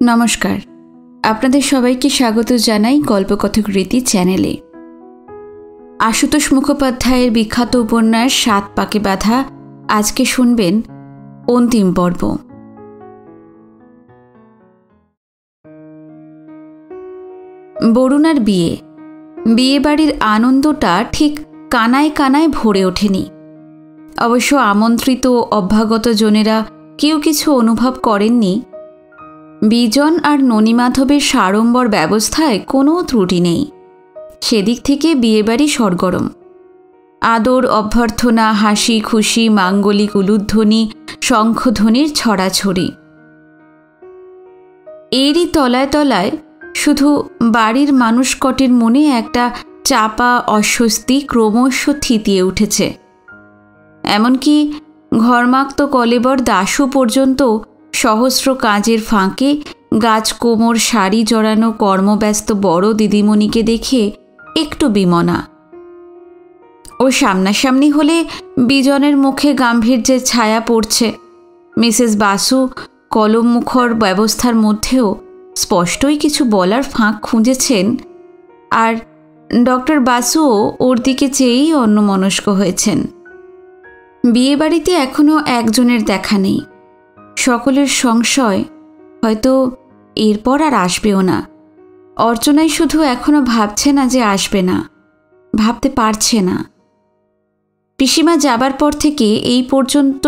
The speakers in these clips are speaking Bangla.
নমস্কার, আপনাদের সবাইকে স্বাগত জানাই গল্পকথক রীতি চ্যানেলে। আশুতোষ মুখোপাধ্যায়ের বিখ্যাত উপন্যাস ৭ পাকে বাঁধা আজকে শুনবেন অন্তিম পর্ব। বরুণার বিয়ে বাড়ির আনন্দটা ঠিক কানায় কানায় ভরে ওঠেনি। অবশ্য আমন্ত্রিত অভ্যাগত জনেরা কেউ কিছু অনুভব করেননি। বিজন আর ননীমাধবের সাড়ম্বর ব্যবস্থায় কোনো ত্রুটি নেই। সেদিক থেকে বিয়েবাড়ি সরগরম। আদর, অভ্যর্থনা, হাসি খুশি, মাঙ্গলিক উলুধ্বনি, শঙ্খধ্বনির ছড়াছড়ি। এরই তলায় তলায় শুধু বাড়ির মানুষ কটির মনে একটা চাপা অস্বস্তি ক্রমশ থিতিয়ে উঠেছে। এমনকি ঘরমাক্ত কলেবর দাশু পর্যন্ত সহস্র কাজের ফাঁকে গাছ কোমর শাড়ি জড়ানো কর্মব্যস্ত বড় দিদিমণিকে দেখে একটু বিমনা। ও সামনাসামনি হলে বিজনের মুখে গাম্ভীর্যের ছায়া পড়ছে। মিসেস বাসু কলম মুখর ব্যবস্থার মধ্যেও স্পষ্টই কিছু বলার ফাঁক খুঁজেছেন, আর ডক্টর বাসুও ওর দিকে চেয়েই অন্যমনস্ক হয়েছেন। বিয়েবাড়িতে এখনও একজনের দেখা নেই। সকলের সংশয় হয়তো এরপর আর আসবেও না। অর্চনাই শুধু এখনো ভাবছে না যে আসবে না, ভাবতে পারছে না। পিসিমা যাবার পর থেকে এই পর্যন্ত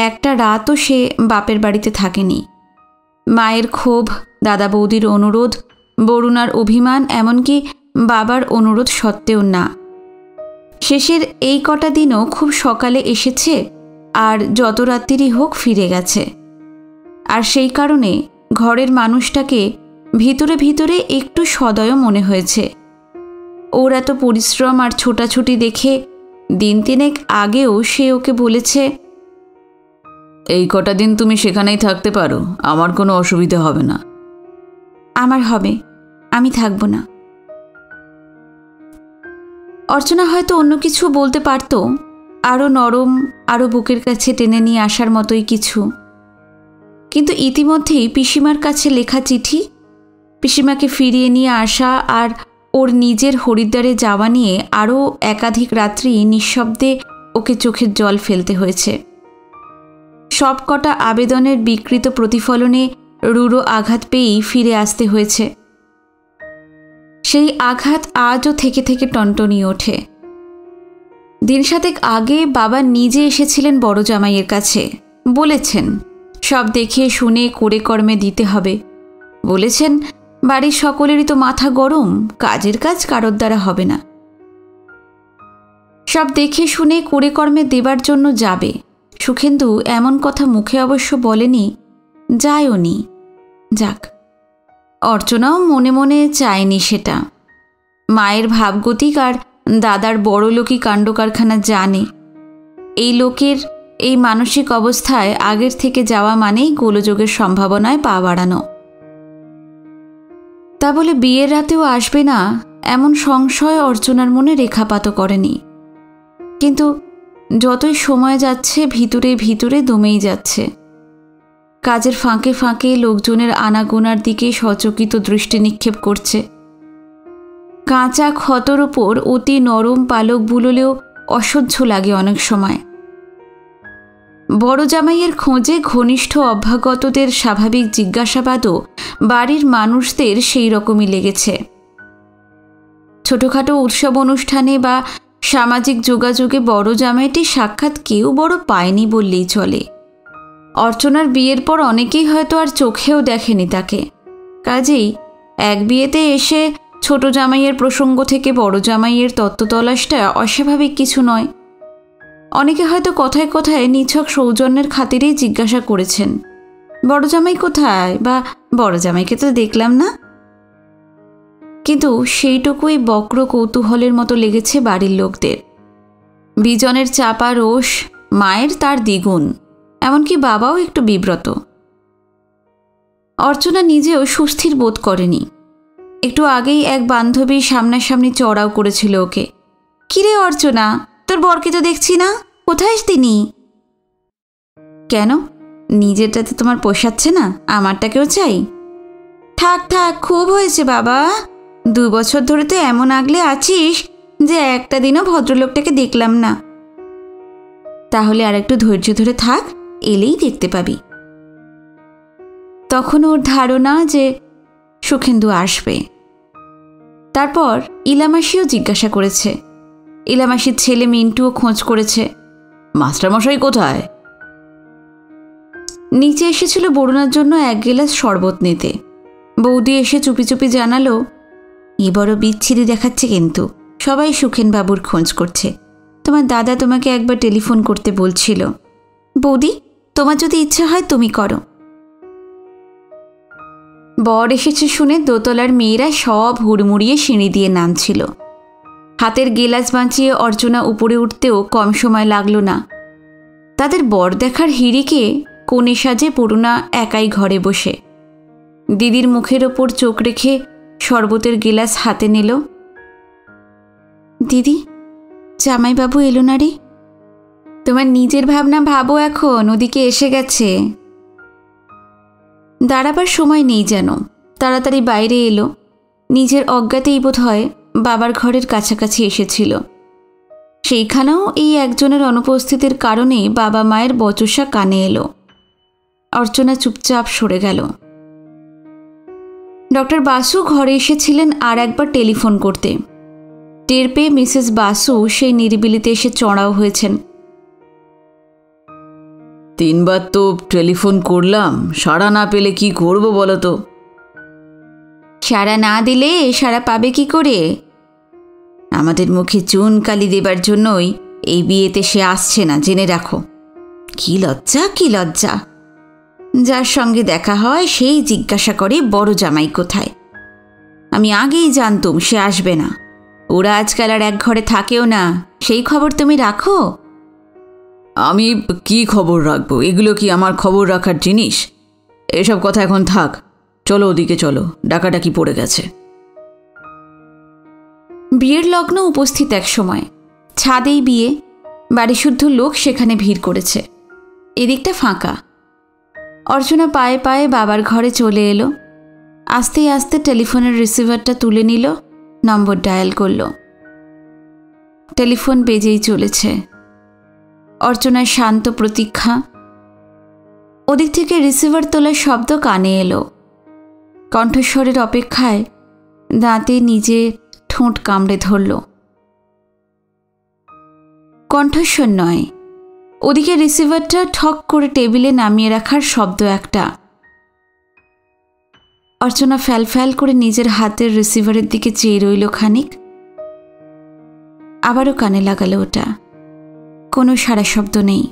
একটা রাতও সে বাপের বাড়িতে থাকেনি। মায়ের ক্ষোভ, দাদা বৌদির অনুরোধ, বরুণার অভিমান, এমনকি বাবার অনুরোধ সত্ত্বেও না। শেষের এই কটা দিনও খুব সকালে এসেছে আর যত রাত্রিরই হোক ফিরে গেছে। আর সেই কারণে ঘরের মানুষটাকে ভিতরে ভিতরে একটু সদয় মনে হয়েছে। ওর এত পরিশ্রম আর ছোটাছুটি দেখে দিন তিনেক আগেও সে ওকে বলেছে, এই কটা দিন তুমি সেখানেই থাকতে পারো, আমার কোনো অসুবিধা হবে না। আমার হবে, আমি থাকব না। অর্চনা হয়তো অন্য কিছু বলতে পারত, আরও নরম, আরও বুকের কাছে টেনে নিয়ে আসার মতোই কিছু। কিন্তু ইতিমধ্যেই পিসিমার কাছে লেখা চিঠি, পিসিমাকে ফিরিয়ে নিয়ে আসা আর ওর নিজের হরিদ্বারে যাওয়া নিয়ে আরও একাধিক রাত্রি নিঃশব্দে ওকে চোখের জল ফেলতে হয়েছে। সব কটা আবেদনের বিকৃত প্রতিফলনে রূঢ় আঘাত পেয়েই ফিরে আসতে হয়েছে। সেই আঘাত আজও থেকে থেকে টনটনিয়ে ওঠে। দিন সাতেক আগে বাবা নিজে এসেছিলেন বড় জামাইয়ের কাছে, বলেছেন সব দেখে শুনে করে কর্মে দিতে হবে। বলেছেন বাড়ির সকলেরই তো মাথা গরম, কাজের কাজ কারোর দ্বারা হবে না। সব দেখে শুনে করে কর্মে দেবার জন্য যাবে। সুখেন্দু এমন কথা মুখে অবশ্য বলেনি, যায়ও নি। যাক, অর্চনাও মনে মনে চায়নি সেটা। মায়ের ভাবগতিক আর দাদার বড়লোকি কাণ্ডকারখানা জানে। এই লোকের এই মানসিক অবস্থায় আগের থেকে যাওয়া মানেই গোলযোগের সম্ভাবনায় পা বাড়ানো। তা বলে বিয়ের রাতেও আসবে না এমন সংশয় অর্চনার মনে রেখাপাত করেনি। কিন্তু যতই সময় যাচ্ছে ভিতরে ভিতরে দমেই যাচ্ছে। কাজের ফাঁকে ফাঁকে লোকজনের আনাগোনার দিকে সচকিত দৃষ্টি নিক্ষেপ করছে। কাঁচা ক্ষতর ওপর অতি নরম পালক বুলোলেও অসহ্য লাগে অনেক সময়। বড় জামাইয়ের খোঁজে ঘনিষ্ঠ অভ্যাগতদের স্বাভাবিক জিজ্ঞাসাবাদও বাড়ির মানুষদের সেই রকমই লেগেছে। ছোটোখাটো উৎসব অনুষ্ঠানে বা সামাজিক যোগাযোগে বড় জামাইটি সাক্ষাৎ কেউ বড় পায়নি বললেই চলে। অর্চনার বিয়ের পর অনেকেই হয়তো আর চোখেও দেখেনি তাকে। কাজেই এক বিয়েতে এসে ছোট জামাইয়ের প্রসঙ্গ থেকে বড় জামাইয়ের তত্ত্বতলাশটা অস্বাভাবিক কিছু নয়। অনেকে হয়তো কথায় কথায় নিছক সৌজন্যের খাতিরেই জিজ্ঞাসা করেছেন, বড় জামাই কোথায়, বা বড় জামাইকে তো দেখলাম না। কিন্তু সেইটুকুই বক্র কৌতূহলের মতো লেগেছে বাড়ির লোকদের। বিজনের চাপা রোষ, মায়ের তার দ্বিগুণ, এমনকি বাবাও একটু বিব্রত। অর্চনা নিজেও সুস্থির বোধ করেনি। একটু আগেই এক বান্ধবী সামনাসামনি চড়াও করেছিল ওকে, কিরে অর্চনা, তোর বরকে তো দেখছি না, কোথায় তিনি? কেন, নিজেরটাতে তোমার পোষাচ্ছে না, আমারটাকেও চাই? থাক থাক, খুব হয়েছে বাবা। 2 বছর ধরে তো এমন আগলে আছিস যে একটা দিনও ভদ্রলোকটাকে দেখলাম না। তাহলে আর একটু ধৈর্য ধরে থাক, এলেই দেখতে পাবি। তখন ওর ধারণা যে সুখেন্দু আসবে। তারপর ইলামাসিও জিজ্ঞাসা করেছে, ইলামাসির ছেলে মিন্টুও খোঁজ করেছে, মাস্টারমশাই কোথায়? নিচে এসেছিল বরুণার জন্য 1 গিলাস শরবত নিতে। বৌদি এসে চুপি চুপি জানালো, এ বড় বিচ্ছিরি দেখাচ্ছে, কিন্তু সবাই সুখেনবাবুর খোঁজ করছে। তোমার দাদা তোমাকে একবার টেলিফোন করতে বলছিল। বৌদি, তোমার যদি ইচ্ছে হয় তুমি করো। বর এসেছে শুনে দোতলার মেয়েরা সব হুড়মুড়িয়ে সিঁড়ি দিয়ে নামছিল। হাতের গেলাস বাঁচিয়ে অর্চনা উপরে উঠতেও কম সময় লাগলো না। তাদের বর দেখার হিড়িকে কোণে সাজে বরুণা একাই ঘরে বসে। দিদির মুখের ওপর চোখ রেখে শরবতের গেলাস হাতে নিল। দিদি, জামাইবাবু এলো না রে? তোমার নিজের ভাবনা ভাবো, এখন ওদিকে এসে গেছে। দাঁড়াবার সময় নেই যেন, তাড়াতাড়ি বাইরে এলো। নিজের অজ্ঞাতেই বোধ হয় বাবার ঘরের কাছাকাছি এসেছিল। সেইখানেও এই একজনের অনুপস্থিতির কারণে বাবা মায়ের বচসা কানে এলো। অর্চনা চুপচাপ সরে গেল। ডক্টর বাসু ঘরে এসেছিলেন আর একবার টেলিফোন করতে। টের পেয়ে মিসেস বাসু সেই নিরিবিলিতে এসে চড়াও হয়েছেন। 3 বার তো টেলিফোন করলাম, সাড়া না পেলে কি করব বলো তো? সাড়া না দিলে সাড়া পাবে কি করে? আমাদের মুখে চুন কালি দেবার জন্যই এই বিয়েতে সে আসছে না, জেনে রাখো। কি লজ্জা, কি লজ্জা! যার সঙ্গে দেখা হয় সেই জিজ্ঞাসা করে বড় জামাই কোথায়। আমি আগেই জানতুম সে আসবে না। ওরা আজকাল আর এক ঘরে থাকেও না, সেই খবর তুমি রাখো। আমি কি খবর রাখবো? এগুলো কি আমার খবর রাখার জিনিস? এসব কথা এখন থাক, চলো ওদিকে চলো, ডাকাডাকি পড়ে গেছে। বিয়ের লগ্ন উপস্থিত এক সময়। ছাদেই বিয়ে, বাড়িশুদ্ধ লোক সেখানে ভিড় করেছে। এদিকটা ফাঁকা। অর্চনা পায়ে পায়ে বাবার ঘরে চলে এলো। আস্তে আস্তে টেলিফোনের রিসিভারটা তুলে নিল, নম্বর ডায়াল করল। টেলিফোন বেজেই চলেছে। অর্চনার শান্ত প্রতীক্ষা। ওদিক থেকে রিসিভার তোলার শব্দ কানে এলো। কণ্ঠস্বরের অপেক্ষায় দাঁতে নিজে ঠোঁট কামড়ে ধরল। কণ্ঠস্বর নয়, ওদিকে রিসিভারটা ঠক করে টেবিলে নামিয়ে রাখার শব্দ একটা। অর্চনা ফ্যাল করে নিজের হাতের রিসিভারের দিকে চেয়ে রইল খানিক। আবারও কানে লাগালো ওটা। কোনো সাড়া শব্দ নেই।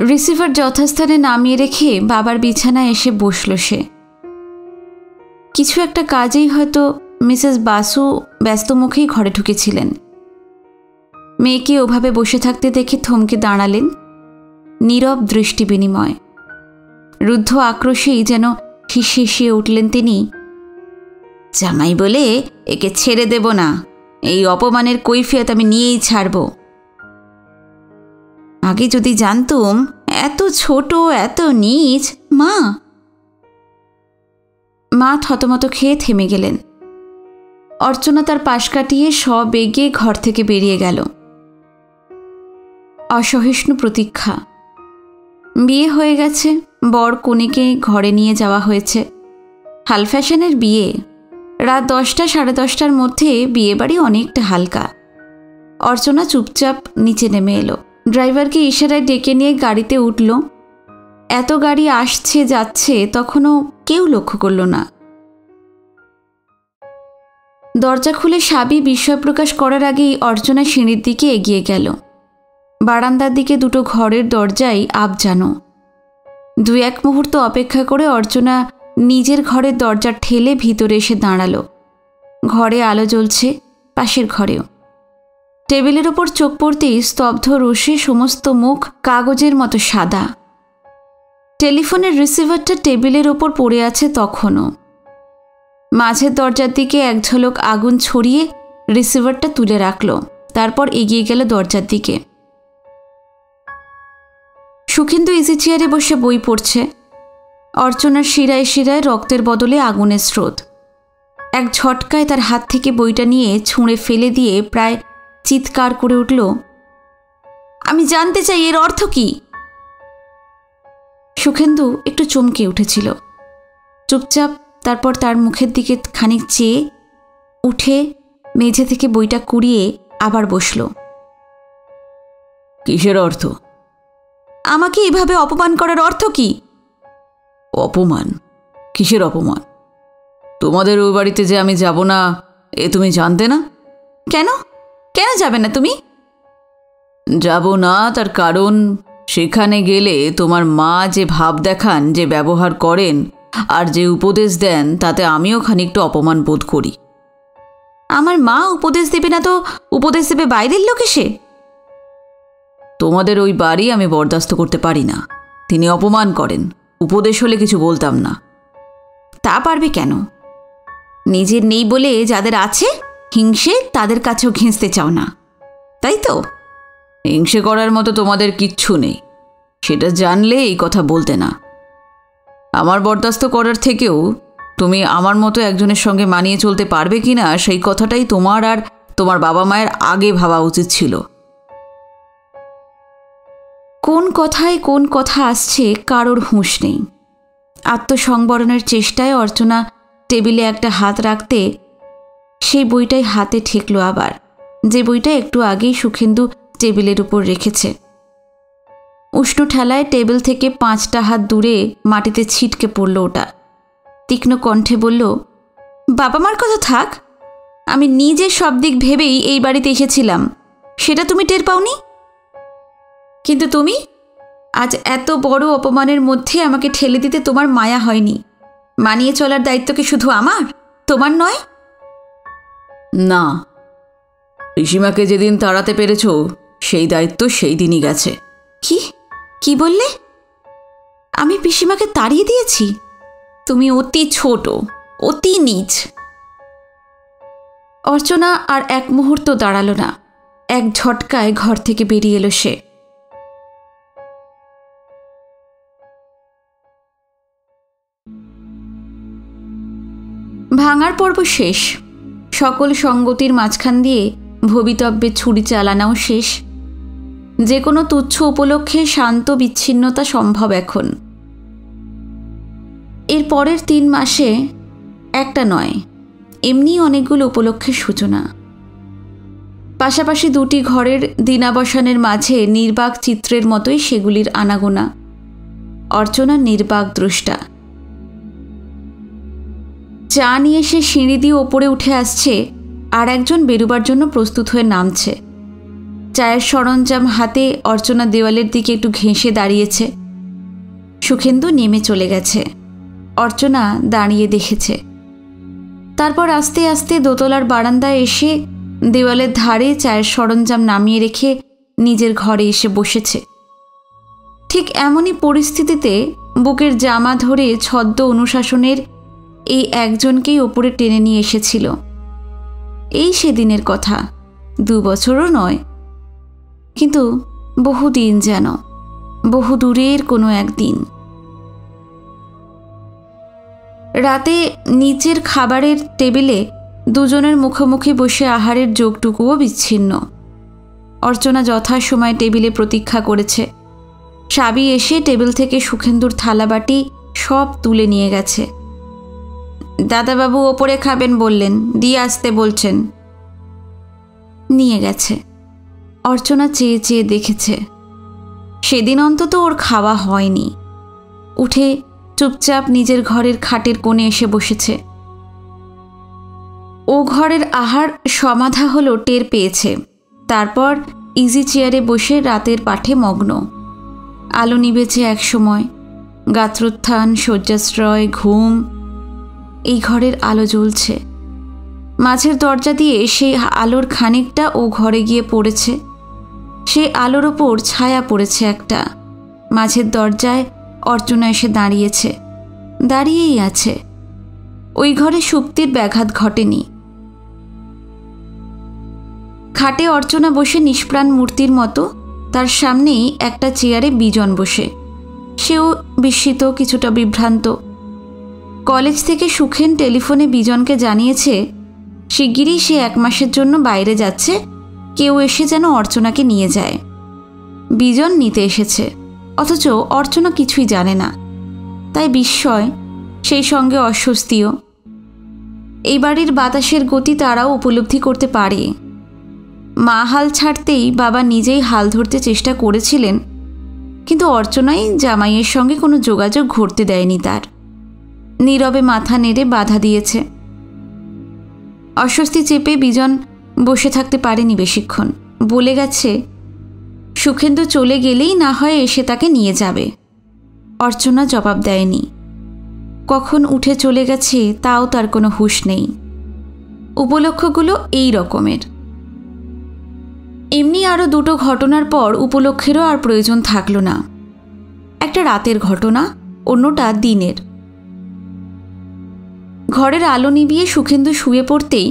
রিসিভার যথাস্থানে নামিয়ে রেখে বাবার বিছানায় এসে বসল সে। কিছু একটা কাজেই হয়তো মিসেস বাসু ব্যস্ত মুখেই ঘরে ঢুকেছিলেন। মেয়েকে ওভাবে বসে থাকতে দেখে থমকে দাঁড়ালেন। নীরব দৃষ্টি বিনিময়। রুদ্ধ আক্রোশেই যেন হিসিয়ে উঠলেন তিনি। জামাই বলে একে ছেড়ে দেব না, এই অপমানের কৈফিয়ত আমি নিয়েই ছাড়ব। আগে যদি জানতুম এত ছোট, এত নীচ। মা থতমত খেয়ে থেমে গেলেন। অর্চনা তার পাশ কাটিয়ে সবেগে ঘর থেকে বেরিয়ে গেল। অসহিষ্ণু প্রতীক্ষা। বিয়ে হয়ে গেছে, বর কনেকে ঘরে নিয়ে যাওয়া হয়েছে। হাল ফ্যাশনের বিয়ে। রাত 10টা, 10:30টার মধ্যে বিয়ে বাড়ি অনেকটা হালকা। অর্চনা চুপচাপ নিচে নেমে এলো। ড্রাইভারকে ইশারায় ডেকে নিয়ে গাড়িতে উঠল। এত গাড়ি আসছে যাচ্ছে, তখনও কেউ লক্ষ্য করল না। দরজা খুলে সাবি বিস্ময় প্রকাশ করার আগেই অর্চনা সিঁড়ির দিকে এগিয়ে গেল। বারান্দার দিকে দুটো ঘরের দরজাই আবজানো। 2-1 মুহূর্ত অপেক্ষা করে অর্চনা নিজের ঘরের দরজা ঠেলে ভিতরে এসে দাঁড়ালো। ঘরে আলো জ্বলছে, পাশের ঘরেও। টেবিলের ওপর চোখ পড়তেই স্তব্ধ রোষে সমস্ত মুখ কাগজের মতো সাদা। টেলিফোনের রিসিভারটা টেবিলের ওপর পড়ে আছে তখনও। মাঝের দরজার দিকে এক ঝলক আগুন ছড়িয়ে রিসিভারটা তুলে রাখল। তারপর এগিয়ে গেল দরজার দিকে। সুখেন্দু ইজি চেয়ারে বসে বই পড়ছে। অর্চনার শিরায় শিরায় রক্তের বদলে আগুনের স্রোত। এক ঝটকায় তার হাত থেকে বইটা নিয়ে ছুঁড়ে ফেলে দিয়ে প্রায় চিৎকার করে উঠল, আমি জানতে চাই এর অর্থ কি? সুখেন্দু একটু চমকে উঠেছিল। চুপচাপ তারপর তার মুখের দিকে খানিক চেয়ে উঠে মেঝে থেকে বইটা কুড়িয়ে আবার বসল। কিসের অর্থ? আমাকে এভাবে অপমান করার অর্থ কি? অপমান? কিসের অপমান? তোমাদের ওই বাড়িতে যে আমি যাব না এ তুমি জানতে না? কেন কেন যাবে না তুমি? যাব না তার কারণ সেখানে গেলে তোমার মা যে ভাব দেখান, যে ব্যবহার করেন আর যে উপদেশ দেন তাতে আমিও খানিকটা অপমান বোধ করি। আমার মা উপদেশ দেবে না তো উপদেশ দেবে বাইরের লোক এসে? তোমাদের ওই বাড়ি আমি বরদাস্ত করতে পারি না। তিনি অপমান করেন, উপদেশ হলে কিছু বলতাম না। তা পারবে কেন? নিজের নেই বলে যাদের আছে হিংসে, তাদের কাছেও ঘেঁষতে চাও না, তাই তো? হিংসে করার মতো তোমাদের কিচ্ছু নেই, সেটা জানলে এই কথা বলতে না। আমার বরদাস্ত করার থেকেও তুমি আমার মতো একজনের সঙ্গে মানিয়ে চলতে পারবে কি না সেই কথাটাই তোমার আর তোমার বাবা মায়ের আগে ভাবা উচিত ছিল। কোন কথায় কোন কথা আসছে কারোর হুঁশ নেই। আত্মসংবরণের চেষ্টায় অর্চনা টেবিলে একটা হাত রাখতে সেই বইটাই হাতে ঠেকল আবার, যে বইটা একটু আগেই সুখেন্দু টেবিলের উপর রেখেছে। উষ্ণ ঠেলায় টেবিল থেকে 5টা হাত দূরে মাটিতে ছিটকে পড়ল ওটা। তীক্ষ্ণ কণ্ঠে বলল, বাবা মার কথা থাক, আমি নিজে সব দিক ভেবেই এই বাড়িতে এসেছিলাম, সেটা তুমি টের পাওনি? কিন্তু তুমি আজ এত বড় অপমানের মধ্যে আমাকে ঠেলে দিতে তোমার মায়া হয়নি? মানিয়ে চলার দায়িত্ব কি শুধু আমার, তোমার নয়? না, পিসিমাকে যেদিন তাড়াতে পেরেছ সেই দায়িত্ব সেই দিনই গেছে। কি কি বললে? আমি পিসিমাকে তাড়িয়ে দিয়েছি? তুমি অতি ছোট, অতি নীচ। অর্চনা আর এক মুহূর্ত দাঁড়ালো না, এক ঝটকায় ঘর থেকে বেরিয়ে এলো সে। ভাঙার পর্ব শেষ। সকল সঙ্গতির মাঝখান দিয়ে ভবিতব্যে ছুরি চালানাও শেষ। যে কোনো তুচ্ছ উপলক্ষে শান্ত বিচ্ছিন্নতা সম্ভব এখন। এর পরের 3 মাসে একটা নয়, এমনি অনেকগুলো উপলক্ষের সূচনা। পাশাপাশি 2টি ঘরের দিনাবসানের মাঝে নির্বাক চিত্রের মতোই সেগুলির আনাগোনা। অর্চনা নির্বাক দ্রষ্টা। চা নিয়ে সে সিঁড়ি দিয়ে ওপরে উঠে আসছে, আর একজন বেরুবার জন্য প্রস্তুত হয়ে নামছে। চায়ের সরঞ্জাম হাতে অর্চনা দেওয়ালের দিকে একটু ঘেঁষে দাঁড়িয়েছে। সুখেন্দু নেমে চলে গেছে। অর্চনা দাঁড়িয়ে দেখেছে। তারপর আস্তে আস্তে দোতলার বারান্দায় এসে দেওয়ালের ধারে চায়ের সরঞ্জাম নামিয়ে রেখে নিজের ঘরে এসে বসেছে। ঠিক এমনই পরিস্থিতিতে বুকের জামা ধরে ছদ্ম অনুশাসনের এই একজনকেই ওপরে টেনে নিয়ে এসেছিল। এই সেদিনের কথা, 2 বছরও নয়, কিন্তু বহুদিন, যেন বহু দূরের কোনো একদিন। রাতে নিচের খাবারের টেবিলে দুজনের মুখোমুখি বসে আহারের যোগটুকুও বিচ্ছিন্ন। অর্চনা যথাসময়ে টেবিলে প্রতীক্ষা করেছে। সাবি এসে টেবিল থেকে সুখেন্দুর থালাবাটি সব তুলে নিয়ে গেছে। দাদাবাবু ওপরে খাবেন বললেন, দিয়ে আসতে বলছেন। নিয়ে গেছে। অর্চনা চেয়ে চেয়ে দেখেছে। সেদিন অন্তত ওর খাওয়া হয়নি। উঠে চুপচাপ নিজের ঘরের খাটের কোণে এসে বসেছে। ও ঘরের আহার সমাধা হলো টের পেয়েছে। তারপর ইজি চেয়ারে বসে রাতের পাঠে মগ্ন। আলো নিভেছে একসময়। গাত্রোত্থান, শয্যাশ্রয়, ঘুম, এই ঘরের আলো জ্বলছে। মাঝের দরজা দিয়ে সেই আলোর খানিকটা ও ঘরে গিয়ে পড়েছে। সেই আলোর ওপর ছায়া পড়েছে একটা। মাঝের দরজায় অর্চনা এসে দাঁড়িয়েছে, দাঁড়িয়েই আছে। ওই ঘরে সুপ্তির ব্যাঘাত ঘটেনি। খাটে অর্চনা বসে নিষ্প্রাণ মূর্তির মতো, তার সামনেই একটা চেয়ারে বিজন বসে। সেও বিস্মিত, কিছুটা বিভ্রান্ত। কলেজ থেকে সুখেন টেলিফোনে বিজনকে জানিয়েছে শিগগিরই সে 1 মাসের জন্য বাইরে যাচ্ছে, কেউ এসে যেন অর্চনাকে নিয়ে যায়। বিজন নিতে এসেছে, অথচ অর্চনা কিছুই জানে না। তাই বিস্ময়, সেই সঙ্গে অস্বস্তিও। এই বাড়ির বাতাসের গতি তারাও উপলব্ধি করতে পারে। মা হাল ছাড়তেই বাবা নিজেই হাল ধরতে চেষ্টা করেছিলেন, কিন্তু অর্চনাই জামাইয়ের সঙ্গে কোনো যোগাযোগ ঘটতে দেয়নি তার। নীরবে মাথা নেড়ে বাধা দিয়েছে। অস্বস্তি চেপে বিজন বসে থাকতে পারেনি বেশিক্ষণ। বলে গেছে সুখেন্দু চলে গেলেই না হয় এসে তাকে নিয়ে যাবে। অর্চনা জবাব দেয়নি। কখন উঠে চলে গেছে তাও তার কোনো হুঁশ নেই। উপলক্ষগুলো এই রকমের। এমনি আরও 2টো ঘটনার পর উপলক্ষেরও আর প্রয়োজন থাকল না। একটা রাতের ঘটনা, অন্যটা দিনের। ঘরের আলো নিভিয়ে সুখেন্দু শুয়ে পড়তেই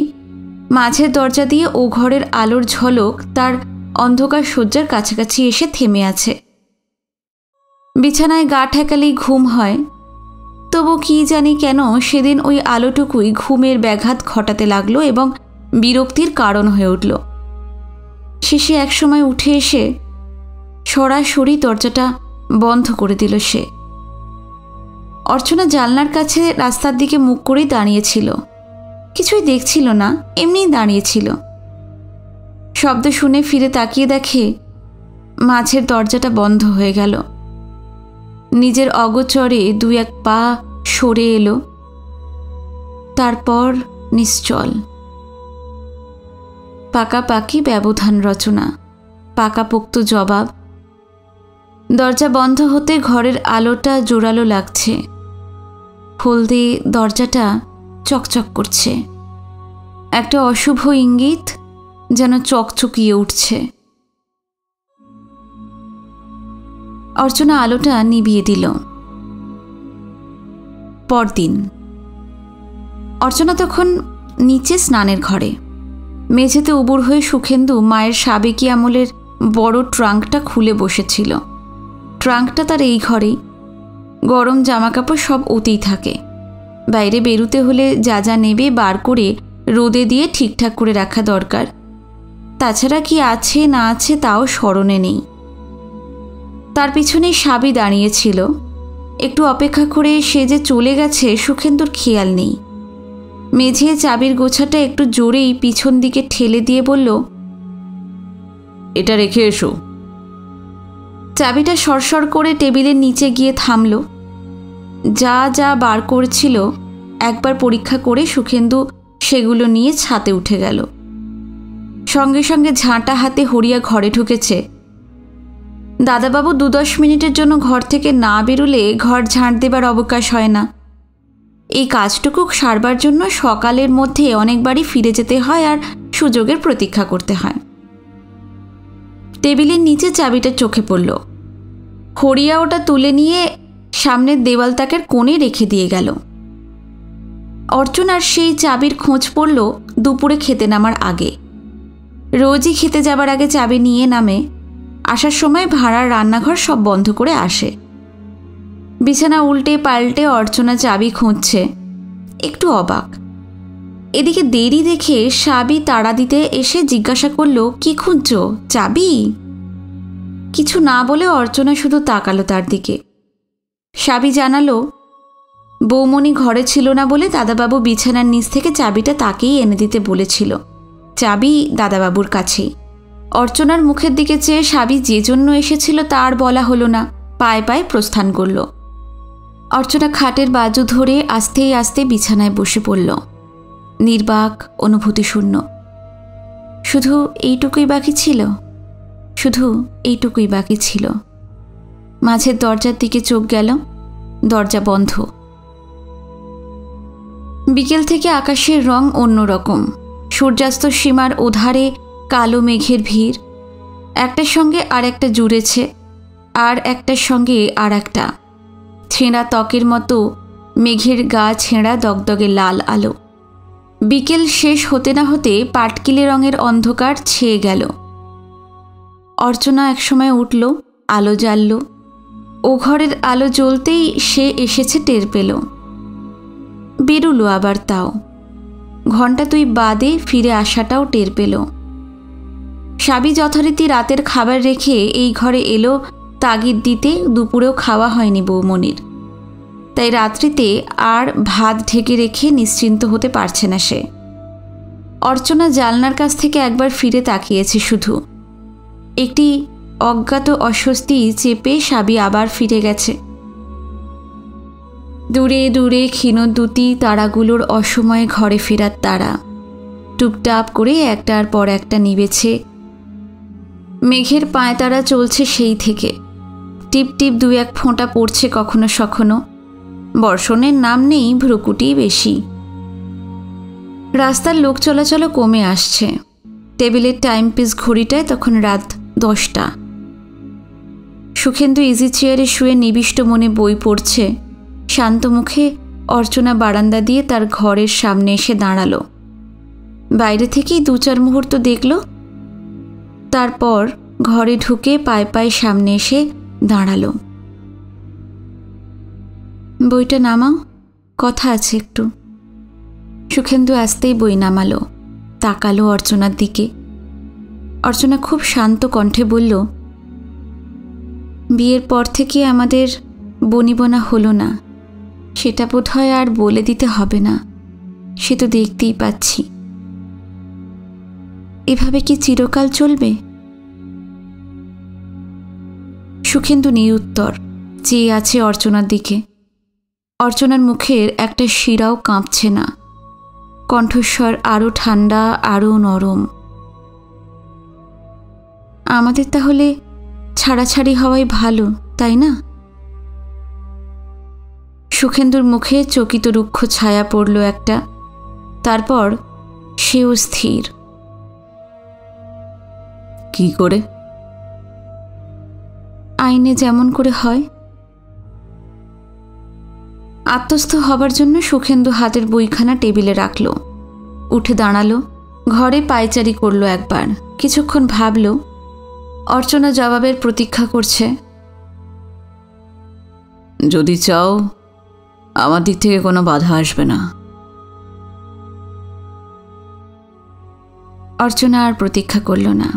মাঝের দরজা দিয়ে ও ঘরের আলোর ঝলক তার অন্ধকার শয্যার কাছাকাছি এসে থেমে আছে। বিছানায় গা ঠেকালেই ঘুম হয়, তবু কি জানি কেন সেদিন ওই আলোটুকুই ঘুমের ব্যাঘাত ঘটাতে লাগলো এবং বিরক্তির কারণ হয়ে উঠল। শেষে একসময় উঠে এসে সরাসরি দরজাটা বন্ধ করে দিল সে। অর্চনা জানলার কাছে রাস্তার দিকে মুখ করেই দাঁড়িয়েছিল, কিছুই দেখছিল না, এমনিই দাঁড়িয়েছিল। শব্দ শুনে ফিরে তাকিয়ে দেখে মাঝের দরজাটা বন্ধ হয়ে গেল। নিজের অগোচরে 2-1 পা সরে এলো, তারপর নিশ্চল। পাকাপাকি ব্যবধান রচনা, পাকাপোক্ত জবাব। দরজা বন্ধ হতে ঘরের আলোটা জোরালো লাগছে। হলদে দরজাটা চকচক করছে। একটা অশুভ ইঙ্গিত যেন চকচকিয়ে উঠছে। অর্চনা আলোটা নিভিয়ে দিল। পরদিন অর্চনা তখন নিচে স্নানের ঘরে। মেঝেতে উবুর হয়ে সুখেন্দু মায়ের সাবেকি আমলের বড় ট্রাঙ্কটা খুলে বসেছিল। ট্রাঙ্কটা তার এই ঘরেই। গরম জামাকাপড় সব ওতেই থাকে। বাইরে বেরুতে হলে যা যা নেবে বার করে রোদে দিয়ে ঠিকঠাক করে রাখা দরকার। তাছাড়া কি আছে না আছে তাও স্মরণে নেই। তার পিছনেই সাবি দাঁড়িয়েছিল। একটু অপেক্ষা করে সে যে চলে গেছে সুখেন্দুর খেয়াল নেই। মেঝে চাবির গোছাটা একটু জোরেই পিছন দিকে ঠেলে দিয়ে বলল, এটা রেখে এসো। চাবিটা সরসর করে টেবিলের নিচে গিয়ে থামল। যা যা বার করছিল একবার পরীক্ষা করে সুখেন্দু সেগুলো নিয়ে ছাতে উঠে গেল। সঙ্গে সঙ্গে ঝাঁটা হাতে হরিয়া ঘরে ঢুকেছে। দাদাবাবু 2-10 মিনিটের জন্য ঘর থেকে না বেরোলে ঘর ঝাঁট দেবার অবকাশ হয় না। এই কাজটুকু সারবার জন্য সকালের মধ্যে অনেকবারই ফিরে যেতে হয় আর সুযোগের প্রতীক্ষা করতে হয়। টেবিলের নিচে চাবিটা চোখে পড়ল। হরিয়া ওটা তুলে নিয়ে সামনের দেওয়াল তাকের কোণে রেখে দিয়ে গেল। অর্চনার সেই চাবির খোঁজ পড়ল দুপুরে খেতে নামার আগে। রোজই খেতে যাবার আগে চাবি নিয়ে নামে। আসার সময় ভাড়ার রান্নাঘর সব বন্ধ করে আসে। বিছানা উল্টে পাল্টে অর্চনা চাবি খুঁজছে, একটু অবাক। এদিকে দেরি দেখে সাবি তাড়া দিতে এসে জিজ্ঞাসা করল, কি খুঁজছ, চাবি? কিছু না বলে অর্চনা শুধু তাকালো তার দিকে। সাবি জানালো, বৌমণি ঘরে ছিল না বলে দাদাবাবু বিছানার নিচ থেকে চাবিটা তাকেই এনে দিতে বলেছিল। চাবি দাদাবাবুর কাছেই। অর্চনার মুখের দিকে চেয়ে সাবি যে জন্য এসেছিল তার বলা হলো না, পায়ে পায়ে প্রস্থান করল। অর্চনা খাটের বাজু ধরে আস্তে আস্তে বিছানায় বসে পড়ল। নির্বাক, অনুভূতিশূন্য। শুধু এইটুকুই বাকি ছিল, শুধু এইটুকুই বাকি ছিল। মাঝের দরজার দিকে চোখ গেল, দরজা বন্ধ। বিকেল থেকে আকাশের রং অন্যরকম। সূর্যাস্ত সীমার ওধারে কালো মেঘের ভিড়। একটার সঙ্গে আর একটা জুড়েছে, আর একটার সঙ্গে আর একটা। ছেঁড়া ত্বকের মতো মেঘের গা ছেঁড়া দগদগে লাল আলো। বিকেল শেষ হতে না হতে পাটকিলে রঙের অন্ধকার ছেয়ে গেল। অর্চনা একসময় উঠল, আলো জ্বালল। ও ঘরের আলো জ্বলতেই সে এসেছে টের পেল। বেরুলো আবার, তাও ঘণ্টা 2 বাদে ফিরে আসাটাও টের পেল। সাবি যথারীতি রাতের খাবার রেখে এই ঘরে এলো তাগিদ দিতে। দুপুরেও খাওয়া হয়নি বৌমনির, তাই রাত্রিতে আর ভাত ঢেকে রেখে নিশ্চিন্ত হতে পারছে না সে। অর্চনা জানলার কাছ থেকে একবার ফিরে তাকিয়েছে শুধু। একটি অজ্ঞাত অস্বস্তি চেপে সাবি আবার ফিরে গেছে। দূরে দূরে ক্ষীণদ্যুতি তারাগুলোর অসময়ে ঘরে ফেরার তারা টুপটাপ করে একটার পর একটা নিবেছে। মেঘের পায়তারা চলছে সেই থেকে, টিপ টিপ 2-1 ফোঁটা পড়ছে কখনো সখনো। বর্ষণের নাম নেই, ভ্রুকুটি বেশি। রাস্তার লোক চলাচলও কমে আসছে। টেবিলের টাইমপিস ঘড়িটায় তখন রাত 10টা। সুখেন্দু ইজি চেয়ারে শুয়ে নিবিষ্ট মনে বই পড়ছে। শান্ত মুখে অর্চনা বারান্দা দিয়ে তার ঘরের সামনে এসে দাঁড়ালো। বাইরে থেকেই 2-4 মুহূর্ত দেখল, তারপর ঘরে ঢুকে পায়ে পায়ে সামনে এসে দাঁড়ালো। বইটা নামাও, কথা আছে একটু। সুখেন্দু আসতেই বই নামালো, তাকালো অর্চনার দিকে। অর্চনা খুব শান্ত কণ্ঠে বলল, বিয়ের পর থেকে আমাদের বনিবনা হলো না, সেটা বোধহয় আর বলে দিতে হবে না, সে তো দেখতেই পাচ্ছি। এভাবে কি চিরকাল চলবে? সুখেন্দু নিরুত্তর চেয়ে আছে অর্চনার দিকে। অর্চনার মুখের একটা শিরাও কাঁপছে না, কণ্ঠস্বর আরও ঠান্ডা, আরও নরম। আমাদের তাহলে ছাড়াছাড়ি হওয়াই ভালো, তাই না? সুখেন্দুর মুখে চকিত রুক্ষ ছায়া পড়ল একটা, তারপর সেও স্থির। কি করে? আইনে যেমন করে হয়। আত্মস্থ হবার জন্য সুখেন্দু হাতের বইখানা টেবিলে রাখল, উঠে দাঁড়ালো, ঘরে পায়চারি করল একবার। কিছুক্ষণ ভাবল। অর্চনা জবাবের প্রতীক্ষা করছে। যদি চাও আমার দিক থেকে কোনো বাধা আসবে না। অর্চনা আর প্রতীক্ষা করল না,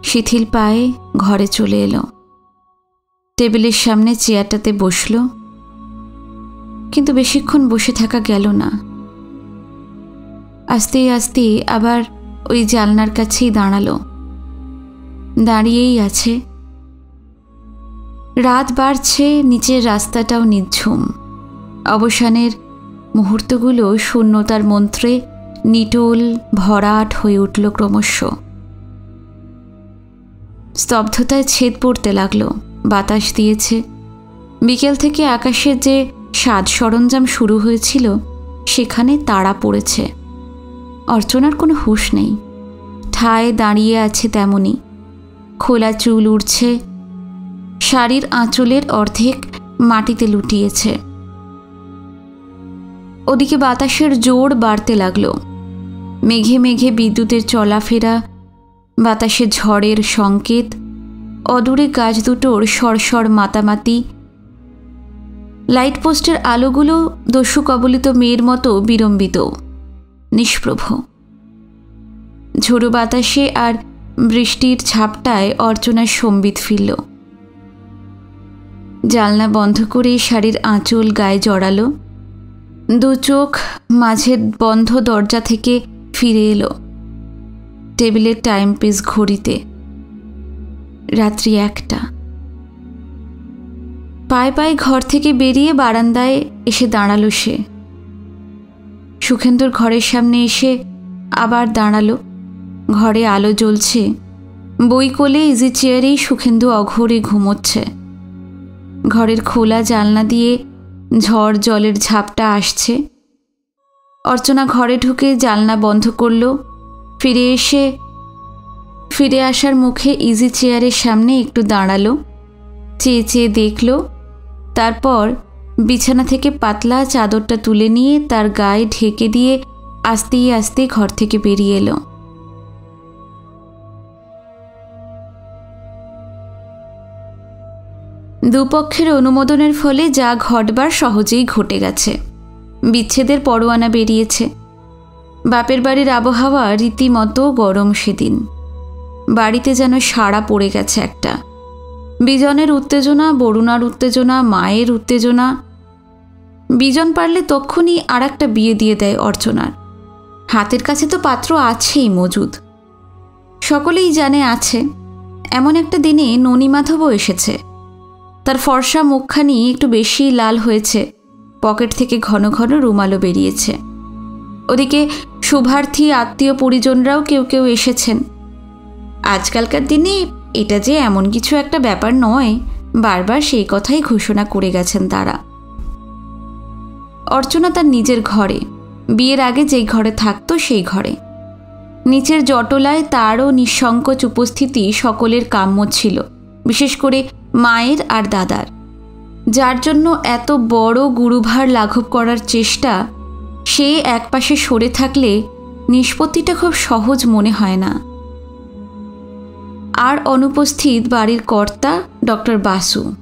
শিথিল পায়ে ঘরে চলে এলো। টেবিলের সামনে চেয়ারটাতে বসল, কিন্তু বেশিক্ষণ বসে থাকা গেল না। আস্তে আস্তে আবার ওই জানলার কাছেই দাঁড়ালো। দাঁড়িয়েই আছে। রাত বাড়ছে, নিচের রাস্তাটাও নিঝুম। অবসানের মুহূর্তগুলো শূন্যতার মন্ত্রে নিটোল ভরাট হয়ে উঠল ক্রমশ। স্তব্ধতায় ছেদ পড়তে লাগলো। বাতাস দিয়েছে। বিকেল থেকে আকাশের যে সাজ সরঞ্জাম শুরু হয়েছিল সেখানে তাড়া পড়েছে। অর্চনার কোনো হুঁশ নেই, ঠায় দাঁড়িয়ে আছে তেমনি। খোলা চুল উড়ছে, শাড়ির আঁচলের অর্ধেক মাটিতে লুটিয়েছে। ওদিকে বাতাসের জোর বাড়তে লাগলো। মেঘে মেঘে বিদ্যুতের চলাফেরা, বাতাসে ঝড়ের সংকেত, অদূরে গাছ দুটোর সরসর মাতামাতি। লাইট পোস্টের আলোগুলো দস্যু কবলিত মেয়ের মতো বিড়ম্বিত, নিষ্প্রভ। ঝোড়ো বাতাসে আর বৃষ্টির ঝাপটায় অর্চনার সম্বিত ফিরল। জানলা বন্ধ করে শাড়ির আঁচল গায়ে জড়ালো। 2 চোখ মাঝের বন্ধ দরজা থেকে ফিরে এলো টেবিলের টাইমপিস ঘড়িতে। রাত্রি 1টা। পায়ে পায়ে ঘর থেকে বেরিয়ে বারান্দায় এসে দাঁড়ালো সে। সুখেন্দুর ঘরের সামনে এসে আবার দাঁড়ালো। ঘরে আলো জ্বলছে। বই কোলে ইজি চেয়ারেই সুখেন্দু অঘোরে ঘুমোচ্ছে। ঘরের খোলা জানলা দিয়ে ঝড় জলের ঝাপটা আসছে। অর্চনা ঘরে ঢুকে জানলা বন্ধ করল। ফিরে আসার মুখে ইজি চেয়ারের সামনে একটু দাঁড়ালো, চেয়ে চেয়ে দেখল। তারপর বিছানা থেকে পাতলা চাদরটা তুলে নিয়ে তার গায়ে ঢেকে দিয়ে আস্তে আস্তে ঘর থেকে বেরিয়ে এলো। দুপক্ষের অনুমোদনের ফলে যা ঘটবার সহজেই ঘটে গেছে। বিচ্ছেদের পরোয়ানা বেরিয়েছে। বাপের বাড়ির আবহাওয়া রীতিমতো গরম সেদিন। বাড়িতে যেন সাড়া পড়ে গেছে একটা। বিজনের উত্তেজনা, বরুণার উত্তেজনা, মায়ের উত্তেজনা। বিজন পারলে তক্ষুনি আর একটা বিয়ে দিয়ে দেয় অর্চনার। হাতের কাছে তো পাত্র আছেই মজুদ, সকলেই জানে আছে। এমন একটা দিনে ননীমাধবও এসেছে। তার ফর্সা মুখখানি একটু বেশি লাল হয়েছে, পকেট থেকে ঘন ঘন রুমালও বেরিয়েছে। ওদিকে শুভার্থী আত্মীয় পরিজনরাও কেউ কেউ এসেছেন। আজকালকার দিনে এটা যে এমন কিছু একটা ব্যাপার নয়, বারবার সেই কথাই ঘোষণা করে গেছেন তারা। অর্চনা তার নিজের ঘরে, বিয়ের আগে যেই ঘরে থাকতো সেই ঘরে। নিচের জটলায় তারও নিঃসংকোচ উপস্থিতি সকলের কাম্য ছিল, বিশেষ করে মায়ের আর দাদার। যার জন্য এত বড় গুরুভার লাঘব করার চেষ্টা, সে একপাশে সরে থাকলে নিষ্পত্তিটা খুব সহজ মনে হয় না। আর অনুপস্থিত বাড়ির কর্তা ডক্টর বাসু।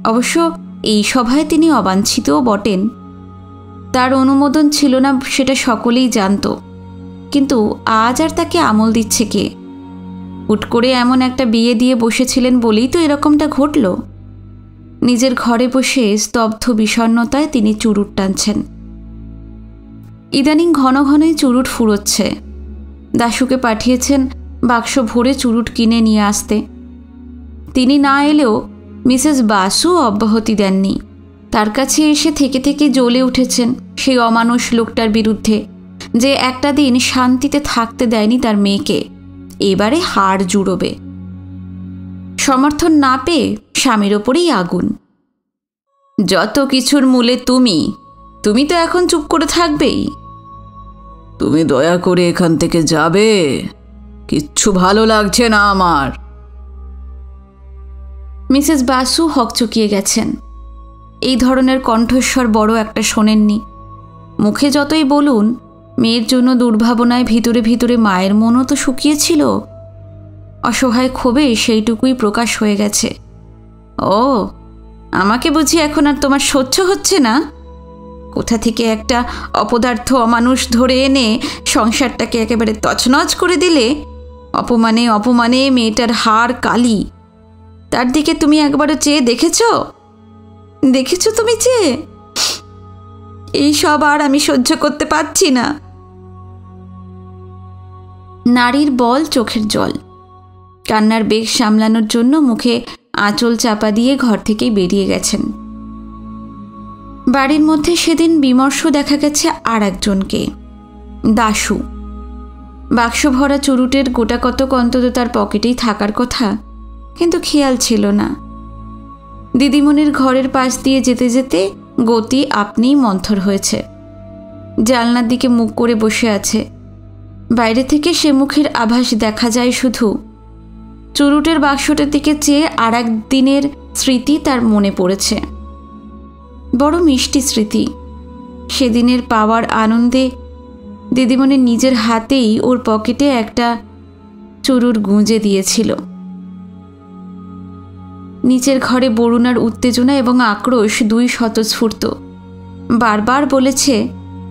অবশ্য এই সভায় তিনি অবাঞ্ছিতও বটেন। তার অনুমোদন ছিল না সেটা সকলেই জানত, কিন্তু আজ আর তাকে আমল দিচ্ছে কে? হুট করে এমন একটা বিয়ে দিয়ে বসেছিলেন বলেই তো এরকমটা ঘটল। নিজের ঘরে বসে স্তব্ধ বিষণ্ণতায় তিনি চুরুট টানছেন। ইদানিং ঘন ঘনই চুরুট ফুরোচ্ছে। দাশুকে পাঠিয়েছেন বাক্স ভরে চুরুট কিনে নিয়ে আসতে। তিনি না এলেও মিসেস বাসু অব্যাহতি দেননি। তার কাছে এসে থেকে থেকে জ্বলে উঠেছেন সেই অমানুষ লোকটার বিরুদ্ধে, যে একটা দিন শান্তিতে থাকতে দেয়নি তার মেয়েকে। এবারে হাড় জুড়োবে। সমর্থন না পেয়ে স্বামীর ওপরেই আগুন। যত কিছুর মূলে তুমি তো এখন চুপ করে থাকবেই। তুমি দয়া করে এখান থেকে যাবে, কিচ্ছু ভালো লাগছে না আমার। মিসেস বাসু হকচকিয়ে গেছেন। এই ধরনের কণ্ঠস্বর বড় একটা শোনেননি। মুখে যতই বলুন, মেয়ের জন্য দুর্ভাবনায় ভিতরে ভিতরে মায়ের মনও তো শুকিয়েছিল। অসহায় ক্ষোভে সেইটুকুই প্রকাশ হয়ে গেছে। ও, আমাকে বুঝি এখন আর তোমার সহ্য হচ্ছে না? কোথা থেকে একটা অপদার্থ অমানুষ ধরে এনে সংসারটাকে একেবারে তছনছ করে দিলে। অপমানে অপমানে মেয়েটার হাড় কালি। তার দিকে তুমি একবারও চেয়ে দেখেছো তুমি চেয়ে? এই সব আর আমি সহ্য করতে পারছি না। নারীর বল চোখের জল। কান্নার বেগ সামলানোর জন্য মুখে আঁচল চাপা দিয়ে ঘর থেকেই বেরিয়ে গেছেন। বাড়ির মধ্যে সেদিন বিমর্ষ দেখা গেছে আর একজনকে, দাশু। বাক্স ভরা চুরুটের গোটা কতক অন্তত তার পকেটেই থাকার কথা, কিন্তু খেয়াল ছিল না। দিদিমণির ঘরের পাশ দিয়ে যেতে যেতে গতি আপনিই মন্থর হয়েছে। জানলার দিকে মুখ করে বসে আছে। বাইরে থেকে সে মুখের আভাস দেখা যায় শুধু। চুরুটের বাক্সটার দিকে চেয়ে আর এক দিনের স্মৃতি তার মনে পড়েছে। বড় মিষ্টি স্মৃতি। সেদিনের পাওয়ার আনন্দে দিদিমণি নিজের হাতেই ওর পকেটে একটা চুরুট গুঁজে দিয়েছিল। নিচের ঘরে বরুণার উত্তেজনা এবং আক্রোশ দুই স্বতঃস্ফূর্ত। বারবার বলেছে,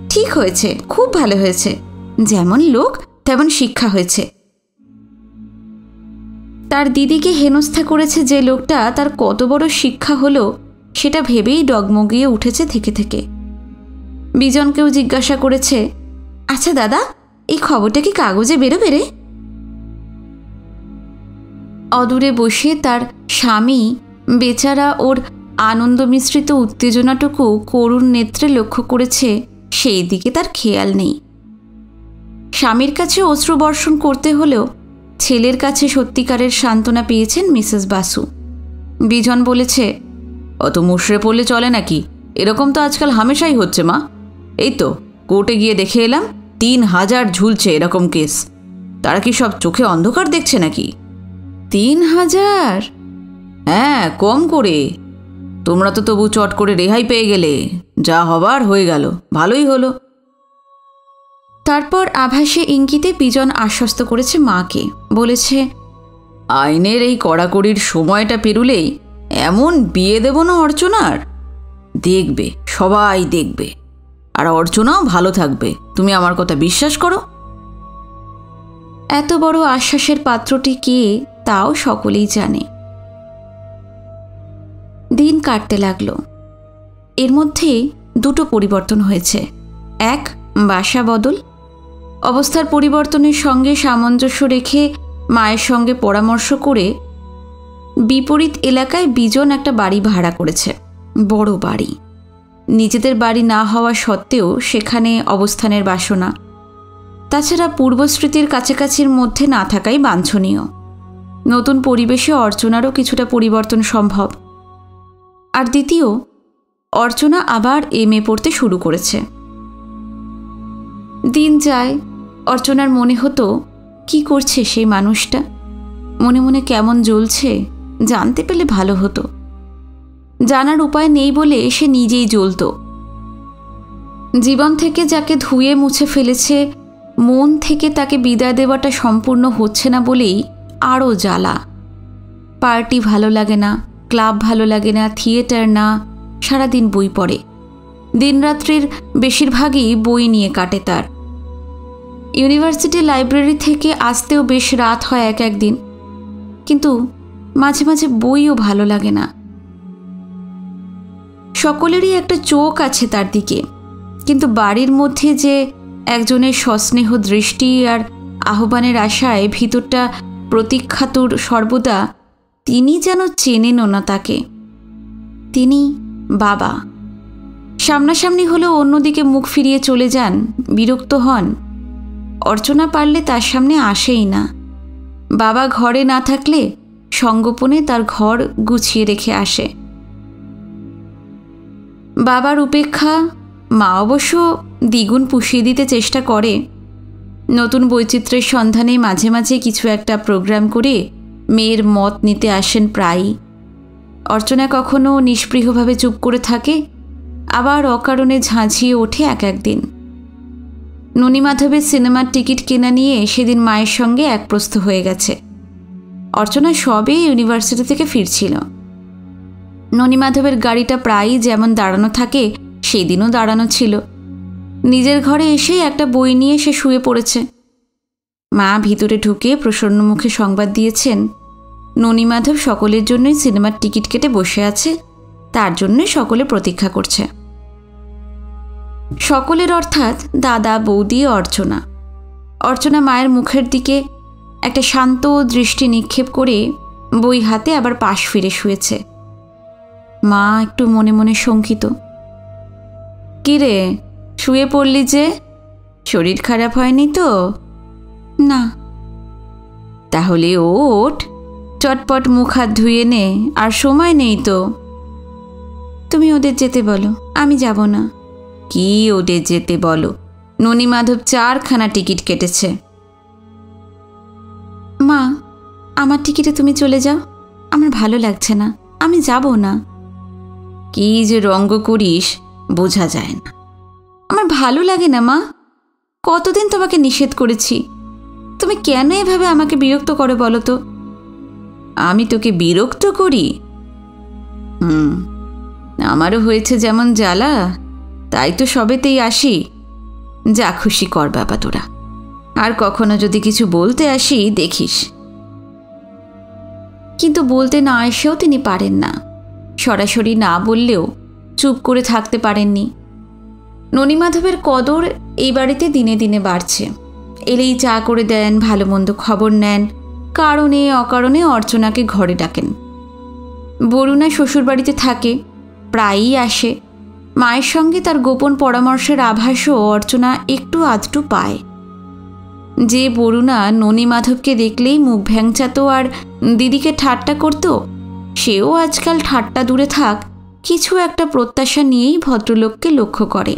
ঠিক হয়েছে, খুব ভালো হয়েছে, যেমন লোক তেমন শিক্ষা হয়েছে। তার দিদিকে হেনস্থা করেছে যে লোকটা, তার কত বড় শিক্ষা হলো সেটা ভেবেই ডগমগিয়ে উঠেছে থেকে থেকে। বিজনকেও জিজ্ঞাসা করেছে, আচ্ছা দাদা, এই খবরটা কি কাগজে বেরোবে রে? অদূরে বসে তার স্বামী বেচারা ওর আনন্দ মিশ্রিত উত্তেজনাটুকু করুণ নেত্রে লক্ষ্য করেছে, সেই দিকে তার খেয়াল নেই। স্বামীর কাছে অশ্রুবর্ষণ করতে হলেও ছেলের কাছে সত্যিকারের সান্ত্বনা পেয়েছেন মিসেস বাসু। বিজন বলেছে, অত মুশড়ে পড়লে চলে নাকি? এরকম তো আজকাল হামেশাই হচ্ছে মা। এই তো কোর্টে গিয়ে দেখে এলাম 3000 ঝুলছে এরকম কেস। তারা কি সব চোখে অন্ধকার দেখছে নাকি? 3000? হ্যাঁ, কম করে। তোমরা তো তবু চট করে রেহাই পেয়ে গেলে। যা হবার হয়ে গেল, ভালোই হলো। তারপর আভাসে ইঙ্গিতে বিজন আশ্বস্ত করেছে মাকে। বলেছে, আইনের এই কড়াকড়ির সময়টা পেরুলেই এমন বিয়ে দেব না অর্চনার, দেখবে, সবাই দেখবে, আর অর্চনাও ভালো থাকবে, তুমি আমার কথা বিশ্বাস করো। এত বড় আশ্বাসের পাত্রটি কে তাও সকলেই জানে। দিন কাটতে লাগলো। এর মধ্যে দুটো পরিবর্তন হয়েছে। এক, বাসা বদল। অবস্থার পরিবর্তনের সঙ্গে সামঞ্জস্য রেখে মায়ের সঙ্গে পরামর্শ করে বিপরীত এলাকায় বিজন একটা বাড়ি ভাড়া করেছে। বড় বাড়ি, নিজেদের বাড়ি না হওয়া সত্ত্বেও সেখানে অবস্থানের বাসনা। তাছাড়া পূর্বস্মৃতির কাছাকাছির মধ্যে না থাকাই বাঞ্ছনীয়। নতুন পরিবেশে অর্চনারও কিছুটা পরিবর্তন সম্ভব। আর দ্বিতীয়, অর্চনা আবার এমএ পড়তে শুরু করেছে। দিন যায়, অর্চনার মনে হতো কি করছে সেই মানুষটা, মনে মনে কেমন জ্বলছে, জানতে পেলে ভালো হতো। জানার উপায় নেই বলে সে নিজেই জ্বলত। জীবন থেকে যাকে ধুয়ে মুছে ফেলেছে, মন থেকে তাকে বিদায় দেওয়াটা সম্পূর্ণ হচ্ছে না বলেই আরও জ্বালা। পার্টি ভালো লাগে না, ক্লাব ভালো লাগে না, থিয়েটার না, সারাদিন বই পড়ে। দিনরাত্রির বেশিরভাগই বই নিয়ে কাটে তার। ইউনিভার্সিটি লাইব্রেরি থেকে আসতেও বেশ রাত হয় এক একদিন, কিন্তু মাঝে মাঝে বইও ভালো লাগে না। সকলেরই একটা চোখ আছে তার দিকে, কিন্তু বাড়ির মধ্যে যে একজনের সস্নেহ দৃষ্টি আর আহ্বানের আশায় ভিতরটা প্রতীক্ষাতুর সর্বদা, তিনি যেন চেনেনও না তাকে। তিনি বাবা। সামনাসামনি হলেও অন্যদিকে মুখ ফিরিয়ে চলে যান, বিরক্ত হন। অর্চনা পারলে তার সামনে আসেই না। বাবা ঘরে না থাকলে সঙ্গোপনে তার ঘর গুছিয়ে রেখে আসে। বাবার উপেক্ষা মা অবশ্য দ্বিগুণ পুষিয়ে দিতে চেষ্টা করে। নতুন বৈচিত্র্যের সন্ধানে মাঝে মাঝে কিছু একটা প্রোগ্রাম করে মেয়ের মত নিতে আসেন প্রায়ই। অর্চনা কখনো নিষ্পৃহভাবে চুপ করে থাকে, আবার অকারণে ঝাঁঝিয়ে ওঠে এক একদিন। ননীমাধবের সিনেমার টিকিট কেনা নিয়ে সেদিন মায়ের সঙ্গে একপ্রস্থ হয়ে গেছে। অর্চনা সবে ইউনিভার্সিটি থেকে ফিরছিল। ননীমাধবের গাড়িটা প্রায়ই যেমন দাঁড়ানো থাকে সেই দিনও দাঁড়ানো ছিল। নিজের ঘরে এসেই একটা বই নিয়ে সে শুয়ে পড়েছে। মা ভিতরে ঢুকে প্রসন্ন মুখে সংবাদ দিয়েছেন, ননীমাধব সকলের জন্যই সিনেমার টিকিট কেটে বসে আছে, তার জন্যই সকলে প্রতীক্ষা করছে। সকলের অর্থাৎ দাদা, বৌদি, অর্চনা। অর্চনা মায়ের মুখের দিকে একটা শান্ত দৃষ্টি নিক্ষেপ করে বই হাতে আবার পাশ ফিরে শুয়েছে। মা একটু মনে মনে শঙ্কিত। কিরে, শুয়ে পড়লি যে, শরীর খারাপ হয়নি তো? না। তাহলে ওঠ, চটপট মুখ হাত ধুয়ে নে, আর সময় নেই তো। তুমি ওদের যেতে বলো, আমি যাব না। কি ওদের যেতে বলো? ননীমাধব 4খানা টিকিট কেটেছে। মা, আমার টিকিটে তুমি চলে যাও, আমার ভালো লাগছে না, আমি যাব না। কি যে রঙ্গ করিস বোঝা যায় না। আমার ভালো লাগে না মা, কতদিন তোমাকে নিষেধ করেছি, তুমি কেন এভাবে আমাকে বিরক্ত করো বলো তো? আমি তোকে বিরক্ত করি? আমারও হয়েছে যেমন জ্বালা, তাই তো সবেতেই আসি। যা খুশি কর বাবা তোরা, আর কখনো যদি কিছু বলতে আসি দেখিস। কিন্তু বলতে না এসেও তিনি পারেন না। সরাসরি না বললেও চুপ করে থাকতে পারেননি। ননীমাধবের কদর এই বাড়িতে দিনে দিনে বাড়ছে। এলেই চা করে দেন, ভালো মন্দ খবর নেন, কারণে অকারণে অর্চনাকে ঘরে ডাকেন। বরুণা শ্বশুরবাড়িতে থাকে, প্রায়ই আসে। মায়ের সঙ্গে তার গোপন পরামর্শের আভাসও অর্চনা একটু আধটু পায়। যে বরুণা ননীমাধবকে দেখলেই মুখ ভ্যাংচাতো আর দিদিকে ঠাট্টা করত, সেও আজকাল ঠাট্টা দূরে থাক, কিছু একটা প্রত্যাশা নিয়েই ভদ্রলোককে লক্ষ্য করে।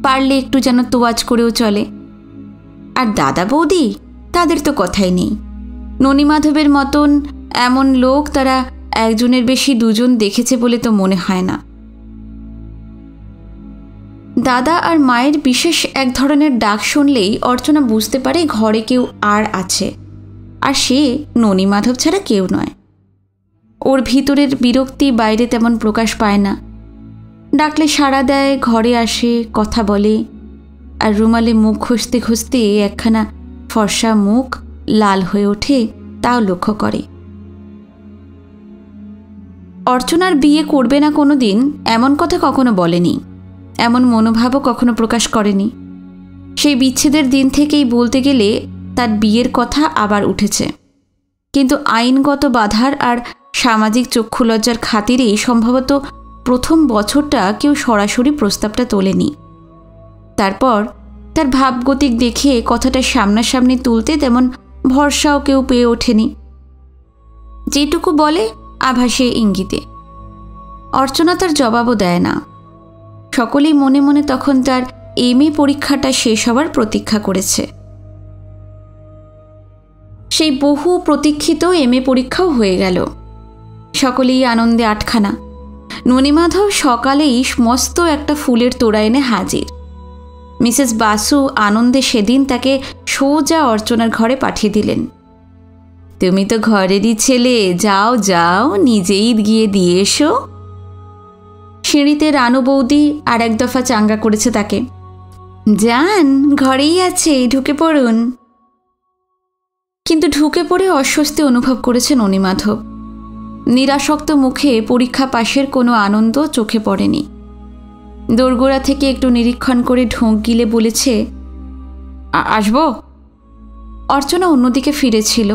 পারলে একটু যেন তোয়াজ করেও চলে। আর দাদা বৌদি, তাদের তো কথাই নেই। ননীমাধবের মতন এমন লোক তারা একজনের বেশি দুজন দেখেছে বলে তো মনে হয় না। দাদা আর মায়ের বিশেষ এক ধরনের ডাক শুনলেই অর্চনা বুঝতে পারে ঘরে কেউ আর আছে, আর সে ননীমাধব ছাড়া কেউ নয়। ওর ভিতরের বিরক্তি বাইরে তেমন প্রকাশ পায় না। ডাকলে সাড়া দেয়, ঘরে আসে, কথা বলে, আর রুমালে মুখ ঘষতে ঘষতে একখানা ফর্সা মুখ লাল হয়ে ওঠে, তাও লক্ষ্য করে। অর্চনার বিয়ে করবে না কোনো দিন এমন কথা কখনো বলেনি, এমন মনোভাবও কখনো প্রকাশ করেনি। সেই বিচ্ছেদের দিন থেকেই বলতে গেলে তার বিয়ের কথা আবার উঠেছে, কিন্তু আইনগত বাধার আর সামাজিক চক্ষুলজ্জার খাতিরেই সম্ভবত প্রথম বছরটা কেউ সরাসরি প্রস্তাবটা তোলেনি। তারপর তার ভাবগতিক দেখে কথাটা সামনাসামনি তুলতে তেমন ভরসাও কেউ পেয়ে ওঠেনি। যেটুকু বলে আভাসে, ইঙ্গিতে। অর্চনা তার জবাবও দেয় না। সকলেই মনে মনে তখন তার এমএ পরীক্ষাটা শেষ হওয়ার প্রতীক্ষা করেছে। সেই বহু প্রতীক্ষিত এমএ পরীক্ষাও হয়ে গেল। সকলেই আনন্দে আটখানা। ননীমাধব সকালেই মস্ত একটা ফুলের তোড়া এনে হাজির। মিসেস বাসু আনন্দে সেদিন তাকে সোজা অর্চনার ঘরে পাঠিয়ে দিলেন। তুমি তো ঘরেরই ছেলে, যাও যাও, নিজেই গিয়ে দিয়ে এসো। সিঁড়িতে রানু বৌদি আর এক দফা চাঙ্গা করেছে তাকে। যান, ঘরেই আছে, ঢুকে পড়ুন। কিন্তু ঢুকে পড়ে অস্বস্তি অনুভব করেছে ননীমাধব। নিরাসক্ত মুখে পরীক্ষা পাশের কোনো আনন্দ চোখে পড়েনি। দোরগোড়া থেকে একটু নিরীক্ষণ করে ঢোক গিলে বলেছে, আসবো? অর্চনা অন্যদিকে ফিরেছিল।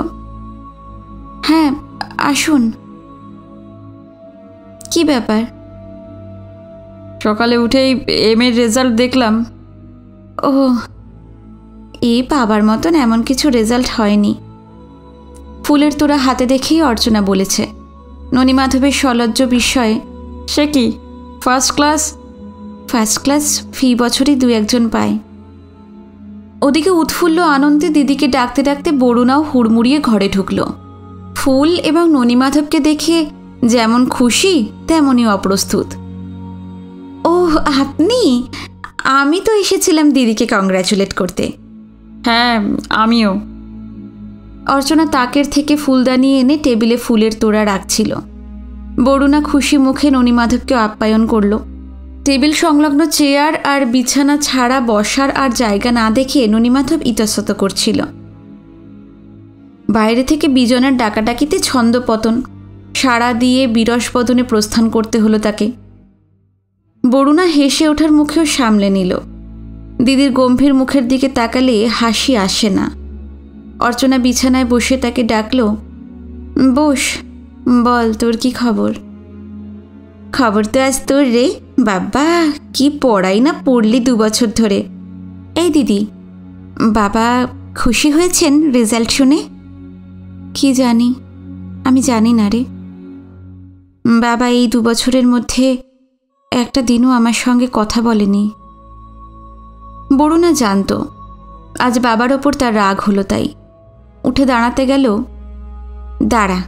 হ্যাঁ, আসুন। কি ব্যাপার? সকালে উঠেই এমএর রেজাল্ট দেখলাম। ও, এ পাবার মতন এমন কিছু রেজাল্ট হয়নি। ফুলের তোড়া হাতে দেখেই অর্চনা বলেছে। ননীমাধবের সলজ্জ বিস্ময়ে, সে কি, ফার্স্ট ক্লাস? ফার্স্ট ক্লাস ফি বছরই দু একজন পায়। ওদিকে উৎফুল্ল আনন্দে দিদিকে ডাকতে ডাকতে বরুণাও হুড়মুড়িয়ে ঘরে ঢুকল। ফুল এবং ননীমাধবকে দেখে যেমন খুশি তেমনই অপ্রস্তুত। ও, আপনি? আমি তো এসেছিলাম দিদিকে কংগ্র্যাচুলেট করতে। হ্যাঁ, আমিও। অর্চনা তাকের থেকে ফুলদানি এনে টেবিলে ফুলের তোড়া রাখছিল। বরুণা খুশি মুখে ননীমাধবকে আপ্যায়ন করল। টেবিল সংলগ্ন চেয়ার আর বিছানা ছাড়া বসার আর জায়গা না দেখে ননীমাধব ইতস্তত করছিল। বাইরে থেকে বিজনের ডাকাডাকিতে ছন্দপতন, সাড়া দিয়ে বিরস বদনে প্রস্থান করতে হলো তাকে। বরুণা হেসে ওঠার মুখেও সামলে নিল। দিদির গম্ভীর মুখের দিকে তাকালে হাসি আসে না। অর্চনা বিছানায় বসে তাকে ডাকল, বস, বল তোর কি খবর? খবর তো আজ তোর রে বাবা, কি পড়াই না পড়লি 2 বছর ধরে। এই দিদি, বাবা খুশি হয়েছেন রেজাল্ট শুনে? কি জানি, আমি জানি না রে। বাবা এই 2 বছরের মধ্যে একটা দিনও আমার সঙ্গে কথা বলেনি। বরুণা জানত আজ বাবার ওপর তার রাগ হলো, তাই উঠে দাঁড়াতে গেল। দাঁড়া,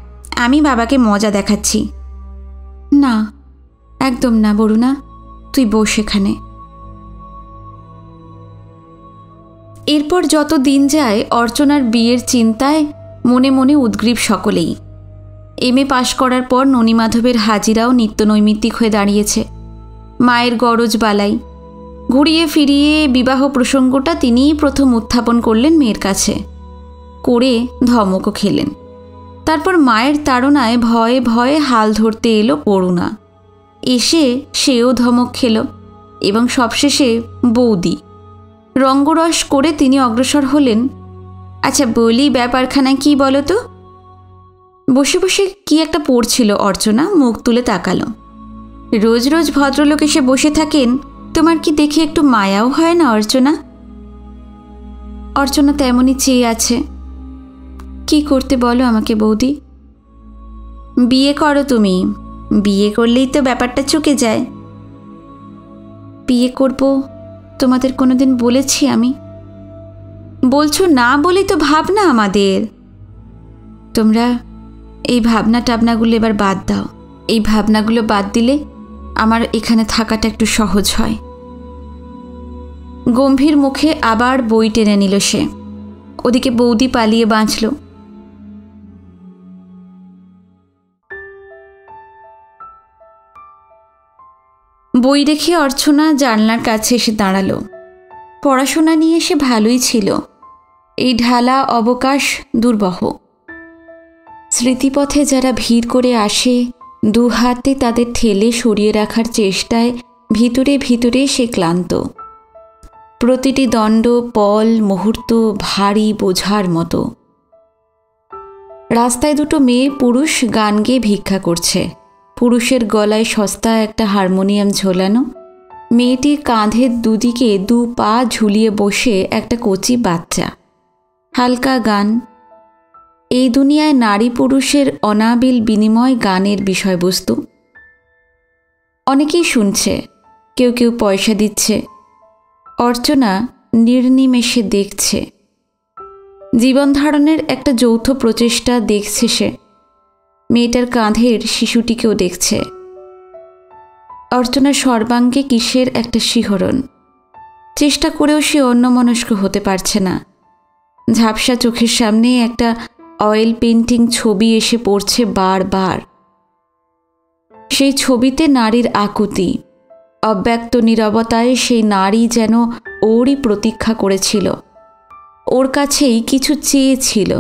আমি বাবাকে মজা দেখাচ্ছি। না, একদম না বরুণা, তুই বস এখানে। এরপর যত দিন যায় অর্চনার বিয়ের চিন্তায় মনে মনে উদ্গ্রীব সকলেই। এমএ পাশ করার পর ননীমাধবের হাজিরাও নিত্যনৈমিত্তিক হয়ে দাঁড়িয়েছে। মায়ের গরজ বালাই ঘুরিয়ে ফিরিয়ে বিবাহ প্রসঙ্গটা তিনিই প্রথম উত্থাপন করলেন মেয়ের কাছে, করে ধমকও খেলেন। তারপর মায়ের তাড়নায় ভয়ে ভয়ে হাল ধরতে এলো বরুণা। এসে সেও ধমক খেল এবং সবশেষে বৌদি। রঙ্গরস করে তিনি অগ্রসর হলেন। আচ্ছা বলি, ব্যাপারখানা কি বলো তো? বসে বসে কি একটা পড়ছিল অর্চনা, মুখ তুলে তাকালো। রোজ রোজ ভদ্রলোক এসে বসে থাকেন, তোমার কি দেখে একটু মায়াও হয় না অর্চনা? অর্চনা তেমনই চেয়ে আছে। কি করতে বলো আমাকে বৌদি? বিয়ে করো তুমি, বিয়ে করলেই তো ব্যাপারটা চুকে যায়। বিয়ে করব তোমাদের কোনোদিন বলেছি আমি? বলছো না বলেই তো ভাবনা আমাদের। তোমরা এই ভাবনা টাবনাগুলো এবার বাদ দাও। এই ভাবনাগুলো বাদ দিলে আমার এখানে থাকাটা একটু সহজ হয়। গম্ভীর মুখে আবার বই টেনে নিল সে। ওদিকে বৌদি পালিয়ে বাঁচল। বই রেখে অর্চনা জানলার কাছে এসে দাঁড়ালো। পড়াশোনা নিয়ে সে ভালোই ছিল, এই ঢালা অবকাশ দুর্বহ। স্মৃতিপথে যারা ভিড় করে আসে, দু হাতে তাদের ঠেলে সরিয়ে রাখার চেষ্টায় ভিতরে ভিতরে সে ক্লান্ত। প্রতিটি দণ্ড পল মুহূর্ত ভারী বোঝার মতো। রাস্তায় দুটো মেয়ে পুরুষ গান গেয়ে ভিক্ষা করছে। পুরুষের গলায় সস্তা একটা হারমোনিয়াম ঝোলানো, মেয়েটির কাঁধের দুদিকে দু পা ঝুলিয়ে বসে একটা কচি বাচ্চা। হালকা গান। এই দুনিয়ায় নারী পুরুষের অনাবিল বিনিময় গানের বিষয়বস্তু। অনেকেই শুনছে, কেউ কেউ পয়সা দিচ্ছে। অর্চনা নির্নিমেষে দেখছে। জীবন ধারণের একটা যৌথ প্রচেষ্টা দেখছে সে। মেয়েটার কাঁধের শিশুটিকেও দেখছে। অর্চনার সর্বাঙ্গে কিসের একটা শিহরণ। চেষ্টা করেও সে অন্যমনস্ক হতে পারছে না। ঝাপসা চোখের সামনে একটা অয়েল পেন্টিং ছবি এসে পড়ছে বারবার। সেই ছবিতে নারীর আকুতি। অব্যক্ত নীরবতায় সেই নারী যেন ওরই প্রতীক্ষা করেছিল, ওর কাছেই কিছু চেয়েছিল।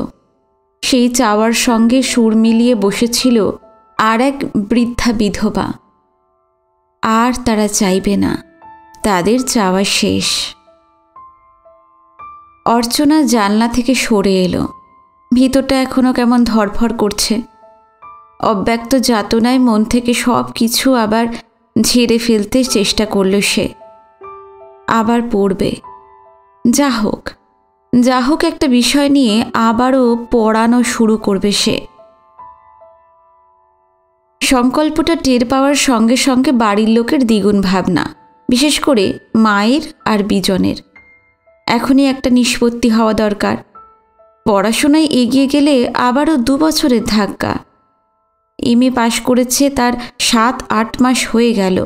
সেই চাওয়ার সঙ্গে সুর মিলিয়ে বসেছিল আর এক বৃদ্ধা বিধবা। আর তারা চাইবে না, তাদের চাওয়া শেষ। অর্চনা জানলা থেকে সরে এলো। ভিতরটা এখনো কেমন ধড়ফড় করছে। অব্যক্ত যাতনায় মন থেকে সব কিছু আবার ঝেড়ে ফেলতে চেষ্টা করল সে। আবার পড়বে। যা হোক একটা বিষয় নিয়ে আবারও পড়ানো শুরু করবে সে। সংকল্পটা টের পাওয়ার সঙ্গে সঙ্গে বাড়ির লোকের দ্বিগুণ ভাবনা, বিশেষ করে মায়ের আর বিজনের। এখনই একটা নিষ্পত্তি হওয়া দরকার। পড়াশোনায় এগিয়ে গেলে আবারও 2 বছরের ধাক্কা। এমএ পাশ করেছে, তার 7-8 মাস হয়ে গেল।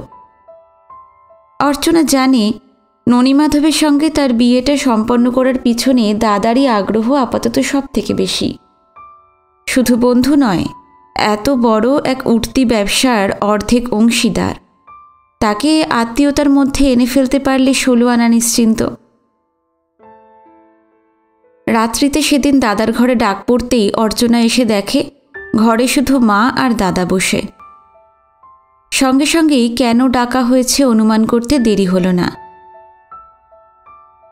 অর্চনা জানে ননীমাধবের সঙ্গে তার বিয়েটা সম্পন্ন করার পিছনে দাদারই আগ্রহ আপাতত সব থেকে বেশি। শুধু বন্ধু নয়, এত বড় এক উঠতি ব্যবসার অর্ধেক অংশীদার। তাকে আত্মীয়তার মধ্যে এনে ফেলতে পারলে 16 আনা নিশ্চিন্ত। রাত্রিতে সেদিন দাদার ঘরে ডাক পড়তেই অর্চনা এসে দেখে ঘরে শুধু মা আর দাদা বসে। সঙ্গে সঙ্গেই কেন ডাকা হয়েছে অনুমান করতে দেরি হলো না।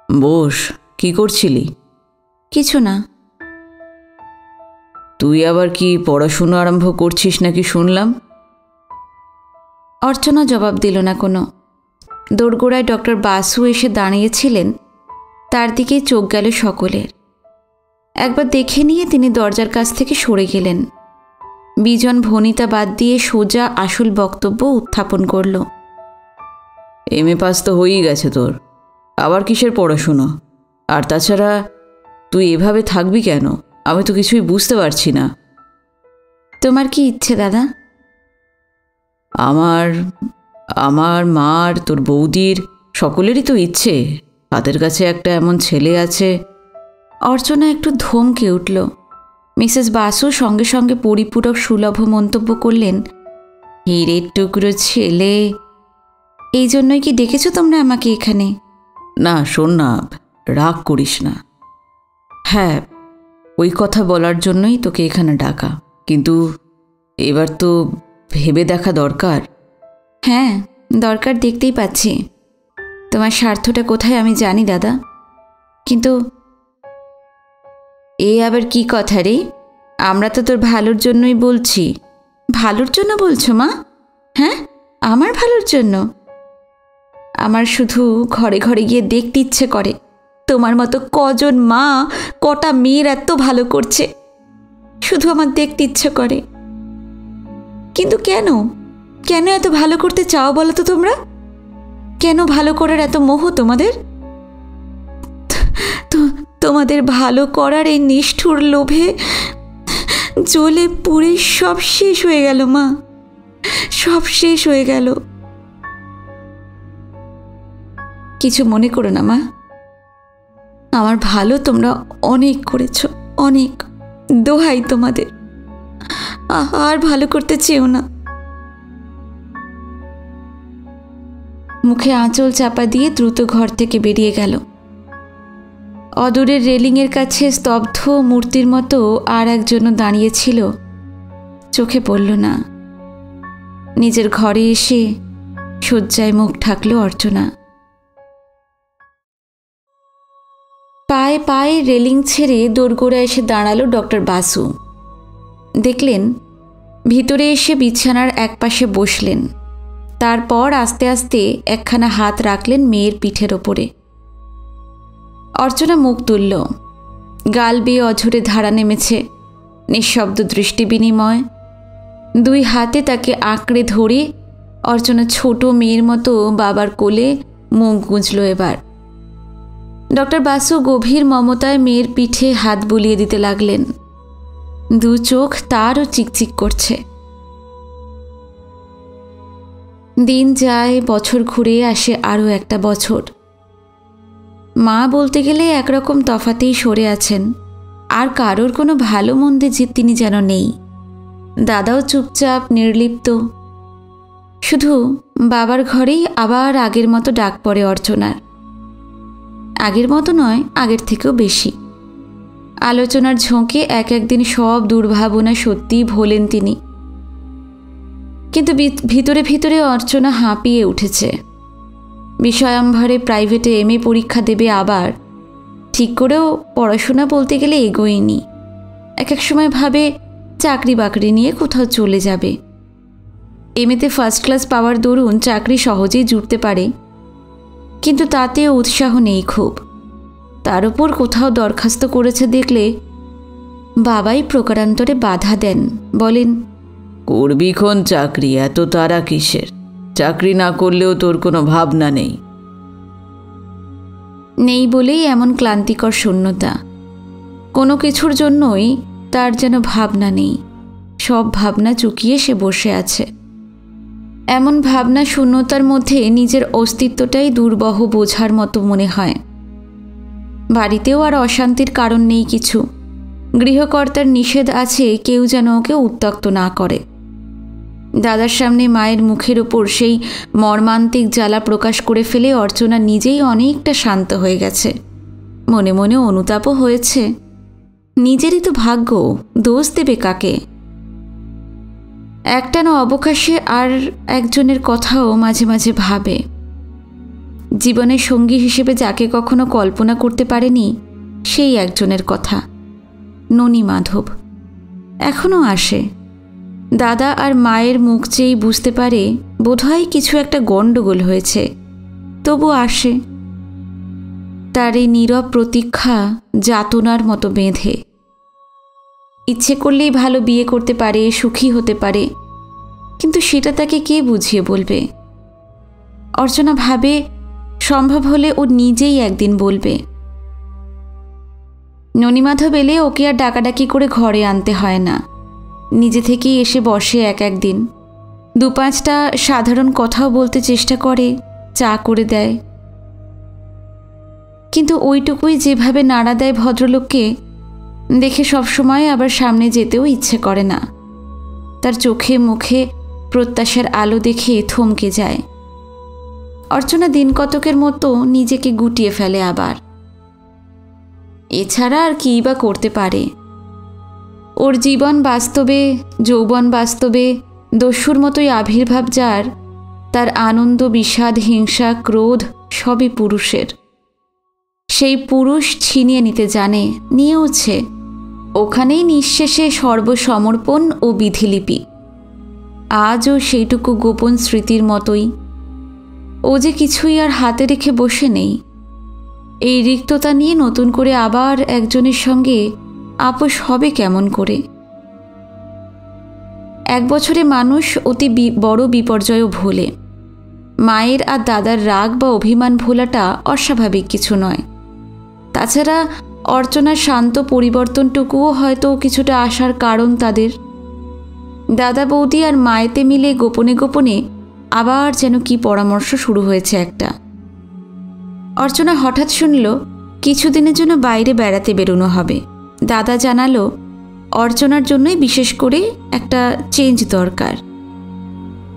বস, কি করছিলি? কিছু না। তুই আবার কি পড়াশুনো আরম্ভ করছিস নাকি শুনলাম? অর্চনা জবাব দিল না কোনো। দোরগোড়ায় ডক্টর বাসু এসে দাঁড়িয়েছিলেন, তার দিকেই চোখ গেল সকলের। একবার দেখে নিয়ে তিনি দরজার কাছ থেকে সরে গেলেন। বিজন ভনিতা বাদ দিয়ে সোজা আসল বক্তব্য উত্থাপন করল। এমএ পাস তো হয়েই গেছে তোর, আবার কিসের পড়াশুনো? আর তাছাড়া তুই এভাবে থাকবি কেন? আমি তো কিছুই বুঝতে পারছি না। তোমার কি ইচ্ছে দাদা? আমার মার, তোর বৌদির, সকলেরই তো ইচ্ছে। হাতের কাছে একটা এমন ছেলে আছে। অর্চনা একটু ধমকে উঠল। মিসেস বাসু সঙ্গে সঙ্গে পরিপূরক সুলভ মন্তব্য করলেন, হীরের টুকরো ছেলে। এই জন্যই কি ডেকেছ তোমরা আমাকে এখানে? না শোন না, রাগ করিস না। হ্যাঁ, ওই কথা বলার জন্যই তোকে এখানে ডাকা, কিন্তু এবার তো ভেবে দেখা দরকার। হ্যাঁ, দরকার দেখতেই পাচ্ছি। তোমার স্বার্থটা কোথায় আমি জানি দাদা, কিন্তু এ আবার কি কথা রে? আমরা তো তোর ভালোর জন্যই বলছি। ভালোর জন্য বলছো মা? হ্যাঁ, আমার ভালোর জন্য? আমার শুধু ঘরে ঘরে গিয়ে দেখতে ইচ্ছে করে তোমার মতো কজন মা কটা মেয়ের এত ভালো করছে। শুধু আমার দেখতে ইচ্ছে করে। কিন্তু কেন কেন এত ভালো করতে চাও বলো তো তোমরা? কেন ভালো করার এত মোহ তোমাদের? তোমাদের ভালো করার এই নিষ্ঠুর লোভে জ্বলে পুড়ে সব শেষ হয়ে গেল মা, সব শেষ হয়ে গেল। কিছু মনে করো না মা, আমার ভালো তোমরা অনেক করেছো, অনেক। দোহাই তোমাদের, আর ভালো করতে চেও না। মুখে আঁচল চাপা দিয়ে দ্রুত ঘর থেকে বেরিয়ে গেল। অদূরের রেলিংয়ের কাছে স্তব্ধ মূর্তির মতো আর একজনও দাঁড়িয়েছিল, চোখে পড়ল না। নিজের ঘরে এসে শয্যায় মুখ ঢাকল অর্চনা। পায়ে পায়ে রেলিং ছেড়ে দোরগোড়া এসে দাঁড়ালো ডক্টর বাসু। দেখলেন, ভিতরে এসে বিছানার একপাশে বসলেন। তারপর আস্তে আস্তে একখানা হাত রাখলেন মেয়ের পিঠের ওপরে। অর্চনা মুখ তুলল। গাল বেয়ে অঝরে ধারা নেমেছে। নিঃশব্দ দৃষ্টি বিনিময়। দুই হাতে তাকে আঁকড়ে ধরে অর্চনা ছোট মেয়ের মতো বাবার কোলে মুখ গুঁজল। এবার ডক্টর বাসু গভীর মমতায় মেয়ের পিঠে হাত বুলিয়ে দিতে লাগলেন। দু চোখ তারও চিকচিক করছে। দিন যায়, বছর ঘুরে আসে আরও একটা বছর। মা বলতে গেলে একরকম তফাতেই সরে আছেন, আর কারোর কোনো ভালো মন্দে তিনি যেন নেই। দাদাও চুপচাপ নির্লিপ্ত। শুধু বাবার ঘরেই আবার আগের মতো ডাক পড়ে অর্চনার। আগের মতো নয়, আগের থেকেও বেশি। আলোচনার ঝোঁকে এক একদিন সব দুর্ভাবনা সত্যিই ভোলেন তিনি। কিন্তু ভিতরে ভিতরে অর্চনা হাঁপিয়ে উঠেছে। বিষয়াম্ভরে প্রাইভেটে MA পরীক্ষা দেবে আবার। ঠিক করেও পড়াশোনা বলতে গেলে এগোয়নি। এক এক সময় ভাবে চাকরি বাকরি নিয়ে কোথাও চলে যাবে। MAতে ফার্স্ট ক্লাস পাওয়ার দরুন চাকরি সহজেই জুটতে পারে, কিন্তু তাতেও উৎসাহ নেই খুব। তার উপর কোথাও দরখাস্ত করেছে দেখলে বাবাই প্রকারান্তরে বাধা দেন, বলেন, করবি খন চাকরি, এত তারা কিসের? চাকরি না করলেও তোর কোনো ভাবনা নেই। নেই বলেই এমন ক্লান্তিকর শূন্যতা। কোনো কিছুর জন্যই তার যেন ভাবনা নেই। সব ভাবনা চুকিয়ে সে বসে আছে। এমন ভাবনা শূন্যতার মধ্যে নিজের অস্তিত্বটাই দুর্বহ বোঝার মতো মনে হয়। বাড়িতেও আর অশান্তির কারণ নেই কিছু। গৃহকর্তার নিষেধ আছে কেউ যেন ওকে উত্ত্যক্ত না করে। দাদার সামনে মায়ের মুখের ওপর সেই মর্মান্তিক জ্বালা প্রকাশ করে ফেলে অর্চনা নিজেই অনেকটা শান্ত হয়ে গেছে। মনে মনে অনুতাপও হয়েছে। নিজেরই তো ভাগ্য, দোষ দেবে কাকে? একটানা অবকাশে আর একজনের কথাও মাঝে মাঝে ভাবে। জীবনের সঙ্গী হিসেবে যাকে কখনো কল্পনা করতে পারেনি, সেই একজনের কথা, ননী মাধব। এখনও আসে। দাদা আর মায়ের মুখ চেয়েই বুঝতে পারে বোধহয় কিছু একটা গণ্ডগোল হয়েছে, তবু আসে। তার এই নীরব প্রতীক্ষা যাতনার মতো বেঁধে। ইচ্ছে করলেই ভালো বিয়ে করতে পারে, সুখী হতে পারে, কিন্তু সেটা তাকে কে বুঝিয়ে বলবে? অর্চনা ভাবে সম্ভব হলে ও নিজেই একদিন বলবে। ননীমাধব এলে ওকে আর ডাকাডাকি করে ঘরে আনতে হয় না। নিজে থেকেই এসে বসে এক একদিন। 2-5টা সাধারণ কথাও বলতে চেষ্টা করে, চা করে দেয়। কিন্তু ওইটুকুই যেভাবে নাড়া দেয় ভদ্রলোককে দেখে সবসময় আবার সামনে যেতেও ইচ্ছে করে না। তার চোখে মুখে প্রত্যাশার আলো দেখে থমকে যায়। অর্চনা দিন কতকের মতো নিজেকে গুটিয়ে ফেলে আবার। এছাড়া আর কী বা করতে পারে? ওর জীবন বাস্তবে, যৌবন বাস্তবে দস্যুর মতোই আবির্ভাব যার, তার আনন্দ, বিষাদ, হিংসা, ক্রোধ সবই পুরুষের। সেই পুরুষ ছিনিয়ে নিতে জানে, নিয়েওছে। ওখানেই নিঃশেষে সর্বসমর্পণ ও বিধিলিপি। আজও সেইটুকু গোপন স্মৃতির মতোই। ও যে কিছুই আর হাতে রেখে বসে নেই। এই রিক্ততা নিয়ে নতুন করে আবার একজনের সঙ্গে আপোষ হবে কেমন করে? 1 বছরে মানুষ অতি বড় বিপর্যয়ও ভোলে। মায়ের আর দাদার রাগ বা অভিমান ভোলাটা অস্বাভাবিক কিছু নয়। তাছাড়া অর্চনার শান্ত পরিবর্তনটুকুও হয়তো কিছুটা আসার কারণ তাদের। দাদা বৌদি আর মায়েতে মিলে গোপনে গোপনে আবার যেন কি পরামর্শ শুরু হয়েছে একটা। অর্চনা হঠাৎ শুনল কিছুদিনের জন্য বাইরে বেড়াতে বেরোনো হবে। দাদা জানালো অর্চনার জন্যই বিশেষ করে একটা চেঞ্জ দরকার।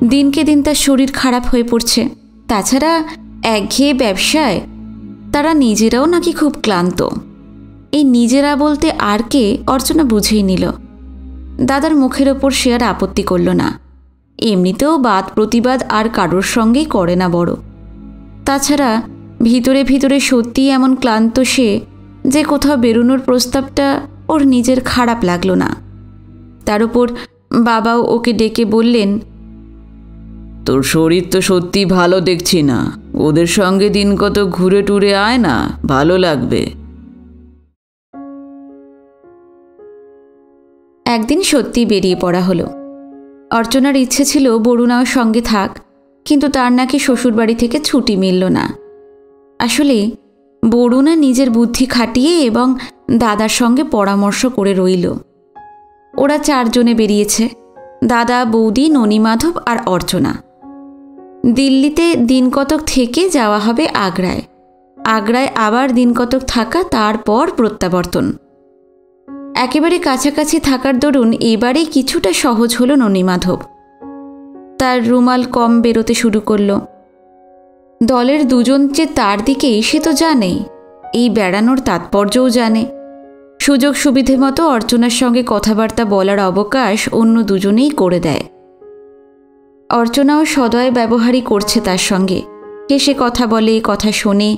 দিনকে দিন তার শরীর খারাপ হয়ে পড়ছে। তাছাড়া একঘেয়ে ব্যবসায় তারা নিজেরাও নাকি খুব ক্লান্ত। এই নিজেরা বলতে আর কে, অর্চনা বুঝেই নিল। দাদার মুখের ওপর সে আর আপত্তি করল না। এমনিতেও বাদ প্রতিবাদ আর কারোর সঙ্গেই করে না বড়। তাছাড়া ভিতরে ভিতরে সত্যিই এমন ক্লান্ত সে যে কোথাও বেরোনোর প্রস্তাবটা ওর নিজের খারাপ লাগলো না। তার উপর বাবাও ওকে ডেকে বললেন, তোর শরীর তো সত্যি ভালো দেখছি না, ওদের সঙ্গে দিন কত ঘুরে টুরে আয় না, ভালো লাগবে। একদিন সত্যি বেরিয়ে পড়া হলো। অর্চনার ইচ্ছে ছিল বরুণাও সঙ্গে থাক, কিন্তু তার নাকি শ্বশুরবাড়ি থেকে ছুটি মিলল না। আসলে বরুণা নিজের বুদ্ধি খাটিয়ে এবং দাদার সঙ্গে পরামর্শ করে রইল। ওরা 4 জনে বেরিয়েছে, দাদা, বৌদি, ননীমাধব আর অর্চনা। দিল্লিতে দিন কতক থেকে যাওয়া হবে আগ্রায়। আগ্রায় আবার দিন কতক থাকা, তারপর প্রত্যাবর্তন। একেবারে কাছাকাছি থাকার দরুন এবারে কিছুটা সহজ হলো ননীমাধব। তার রুমাল কম বেরোতে শুরু করল। দলের 2 জন যে তার দিকেই সে তো জানেই, এই বেড়ানোর তাৎপর্যও জানে। সুযোগ সুবিধে মতো অর্চনার সঙ্গে কথাবার্তা বলার অবকাশ অন্য 2 জনেই করে দেয়। অর্চনাও সদয় ব্যবহারই করছে তার সঙ্গে, হেসে কথা বলে, কথা শোনে।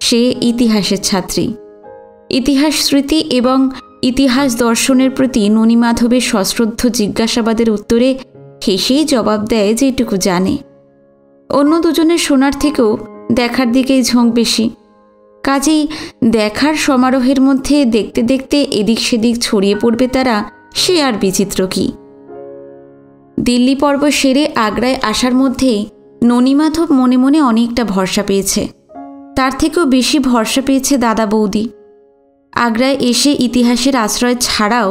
সে ইতিহাসের ছাত্রী। ইতিহাস স্মৃতি এবং ইতিহাস দর্শনের প্রতি ননীমাধবের সশ্রদ্ধ জিজ্ঞাসাবাদের উত্তরে হেসেই জবাব দেয় যেটুকু জানে। অন্য 2 জনের শোনার থেকেও দেখার দিকেই ঝোঁক বেশি। কাজেই দেখার সমারোহের মধ্যে দেখতে দেখতে এদিক সেদিক ছড়িয়ে পড়বে তারা, সে আর বিচিত্র কি। দিল্লি পর্ব সেরে আগ্রায় আসার মধ্যেই ননীমাধব মনে মনে অনেকটা ভরসা পেয়েছে। তার থেকেও বেশি ভরসা পেয়েছে দাদা, বৌদি। আগ্রায় এসে ইতিহাসের আশ্রয় ছাড়াও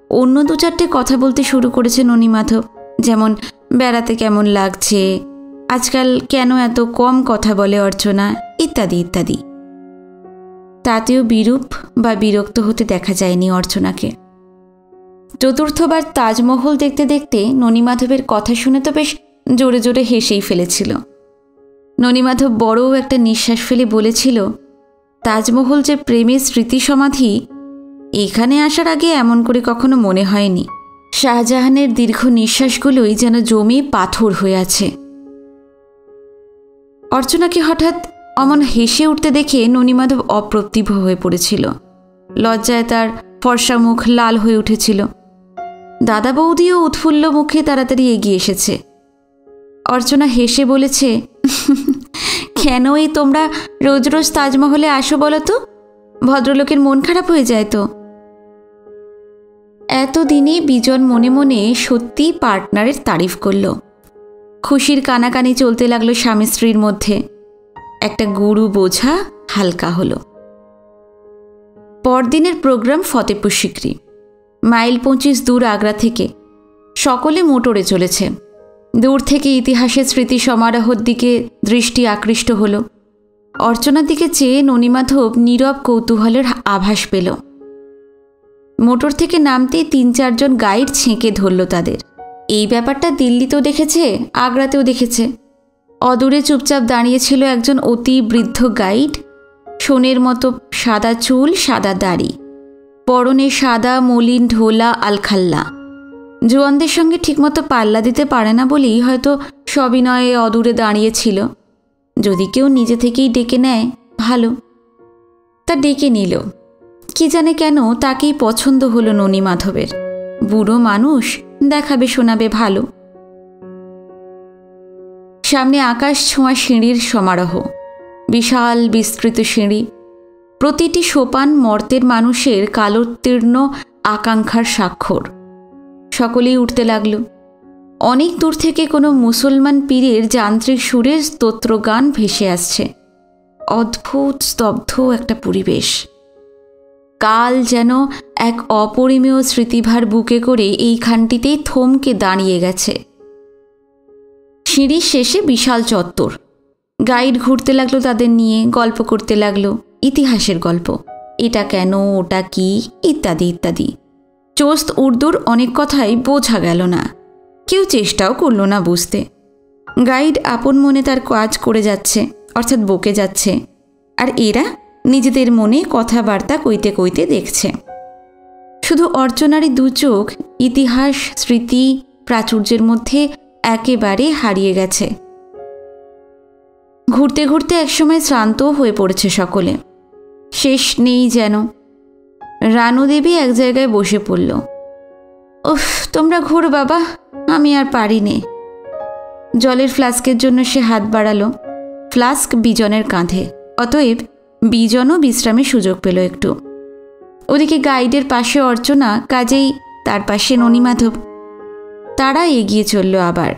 অন্য 2-4টে কথা বলতে শুরু করেছে ননীমাধব, যেমন বেড়াতে কেমন লাগছে, আজকাল কেন এত কম কথা বলে অর্চনা, ইত্যাদি ইত্যাদি। তাতেও বিরূপ বা বিরক্ত হতে দেখা যায়নি অর্চনাকে। 4র্থবার তাজমহল দেখতে দেখতে ননীমাধবের কথা শুনে তো বেশ জোরে জোরে হেসেই ফেলেছিল। ননীমাধব বড়ও একটা নিঃশ্বাস ফেলে বলেছিল, তাজমহল যে প্রেমের স্মৃতি সমাধি, এখানে আসার আগে এমন করে কখনো মনে হয়নি। শাহজাহানের দীর্ঘ নিঃশ্বাসগুলোই যেন জমে পাথর হয়ে আছে। অর্চনাকে হঠাৎ অমন হেসে উঠতে দেখে ননীমাধব অপ্রতিভ হয়ে পড়েছিল। লজ্জায় তার ফর্সা মুখ লাল হয়ে উঠেছিল। দাদা, বৌদিও উৎফুল্ল মুখে তাড়াতাড়ি এগিয়ে এসেছে। অর্চনা হেসে বলেছে, কেন এই তোমরা রোজ রোজ তাজমহলে আসো বলো তো? ভদ্রলোকের মন খারাপ হয়ে যায় তো। এতদিনে বিজন মনে মনে সত্যি পার্টনারের তারিফ করল। খুশির কানাকানি চলতে লাগলো স্বামী স্ত্রীর মধ্যে। একটা গুরু বোঝা হালকা হলো। পরদিনের প্রোগ্রাম ফতেপুর সিকরি, মাইল 25 দূর আগ্রা থেকে। সকলে মোটরে চলেছে। দূর থেকে ইতিহাসের স্মৃতি সমারোহর দিকে দৃষ্টি আকৃষ্ট হল। অর্চনার দিকে চেয়ে ননীমাধব নীরব কৌতূহলের আভাস পেল। মোটর থেকে নামতেই 3-4 জন গাইড ছেঁকে ধরল তাদের। এই ব্যাপারটা দিল্লিতেও দেখেছে, আগ্রাতেও দেখেছে। অদূরে চুপচাপ দাঁড়িয়েছিল একজন অতি বৃদ্ধ গাইড। সোনের মতো সাদা চুল, সাদা দাড়ি, পরনে সাদা মলিন ঢোলা আলখাল্লা। জোয়ানদের সঙ্গে ঠিকমতো পাল্লা দিতে পারে না বলেই হয়তো সবিনয়ে অদূরে দাঁড়িয়েছিল। যদি কেউ নিজে থেকেই ডেকে নেয় ভালো। তা ডেকে নিল। কি জানে কেন তাকেই পছন্দ হলো ননীমাধবের। বুড়ো মানুষ, দেখাবে শোনাবে ভালো। সামনে আকাশ ছোঁয়া সিঁড়ির সমারোহ। বিশাল বিস্তৃত সিঁড়ি। প্রতিটি সোপান মর্তের মানুষের কালোত্তীর্ণ আকাঙ্ক্ষার স্বাক্ষর। সকলেই উঠতে লাগল। অনেক দূর থেকে কোনো মুসলমান পীরের যান্ত্রিক সুরের স্তোত্রগান ভেসে আসছে। অদ্ভুত স্তব্ধ একটা পরিবেশ। কাল যেন এক অপরিমেয় স্মৃতিভার বুকে করে এইখানটিতেই থমকে দাঁড়িয়ে গেছে। সিঁড়ির শেষে বিশাল চত্বর। গাইড ঘুরতে লাগলো তাদের নিয়ে, গল্প করতে লাগলো, ইতিহাসের গল্প। এটা কেন, ওটা কি, ইত্যাদি ইত্যাদি। চোস্ত উর্দুর অনেক কথাই বোঝা গেল না, কেউ চেষ্টাও করল না বুঝতে। গাইড আপন মনে তার কাজ করে যাচ্ছে, অর্থাৎ বকে যাচ্ছে, আর এরা নিজেদের মনে কথাবার্তা কইতে কইতে দেখছে। শুধু অর্চনারই দু চোখ ইতিহাস, স্মৃতি, প্রাচুর্যের মধ্যে একেবারে হারিয়ে গেছে। ঘুরতে ঘুরতে একসময় শ্রান্ত হয়ে পড়েছে সকলে, শেষ নেই যেন। রানুদেবী এক জায়গায় বসে পড়ল। উফ, তোমরা ঘুর বাবা, আমি আর পারি নে। জলের ফ্লাস্কের জন্য সে হাত বাড়ালো। ফ্লাস্ক বিজনের কাঁধে, অতএব বিজনও বিশ্রামের সুযোগ পেল একটু। ওদিকে গাইডের পাশে অর্চনা, কাজেই তার পাশে ননীমাধব। তারা এগিয়ে চলল আবার।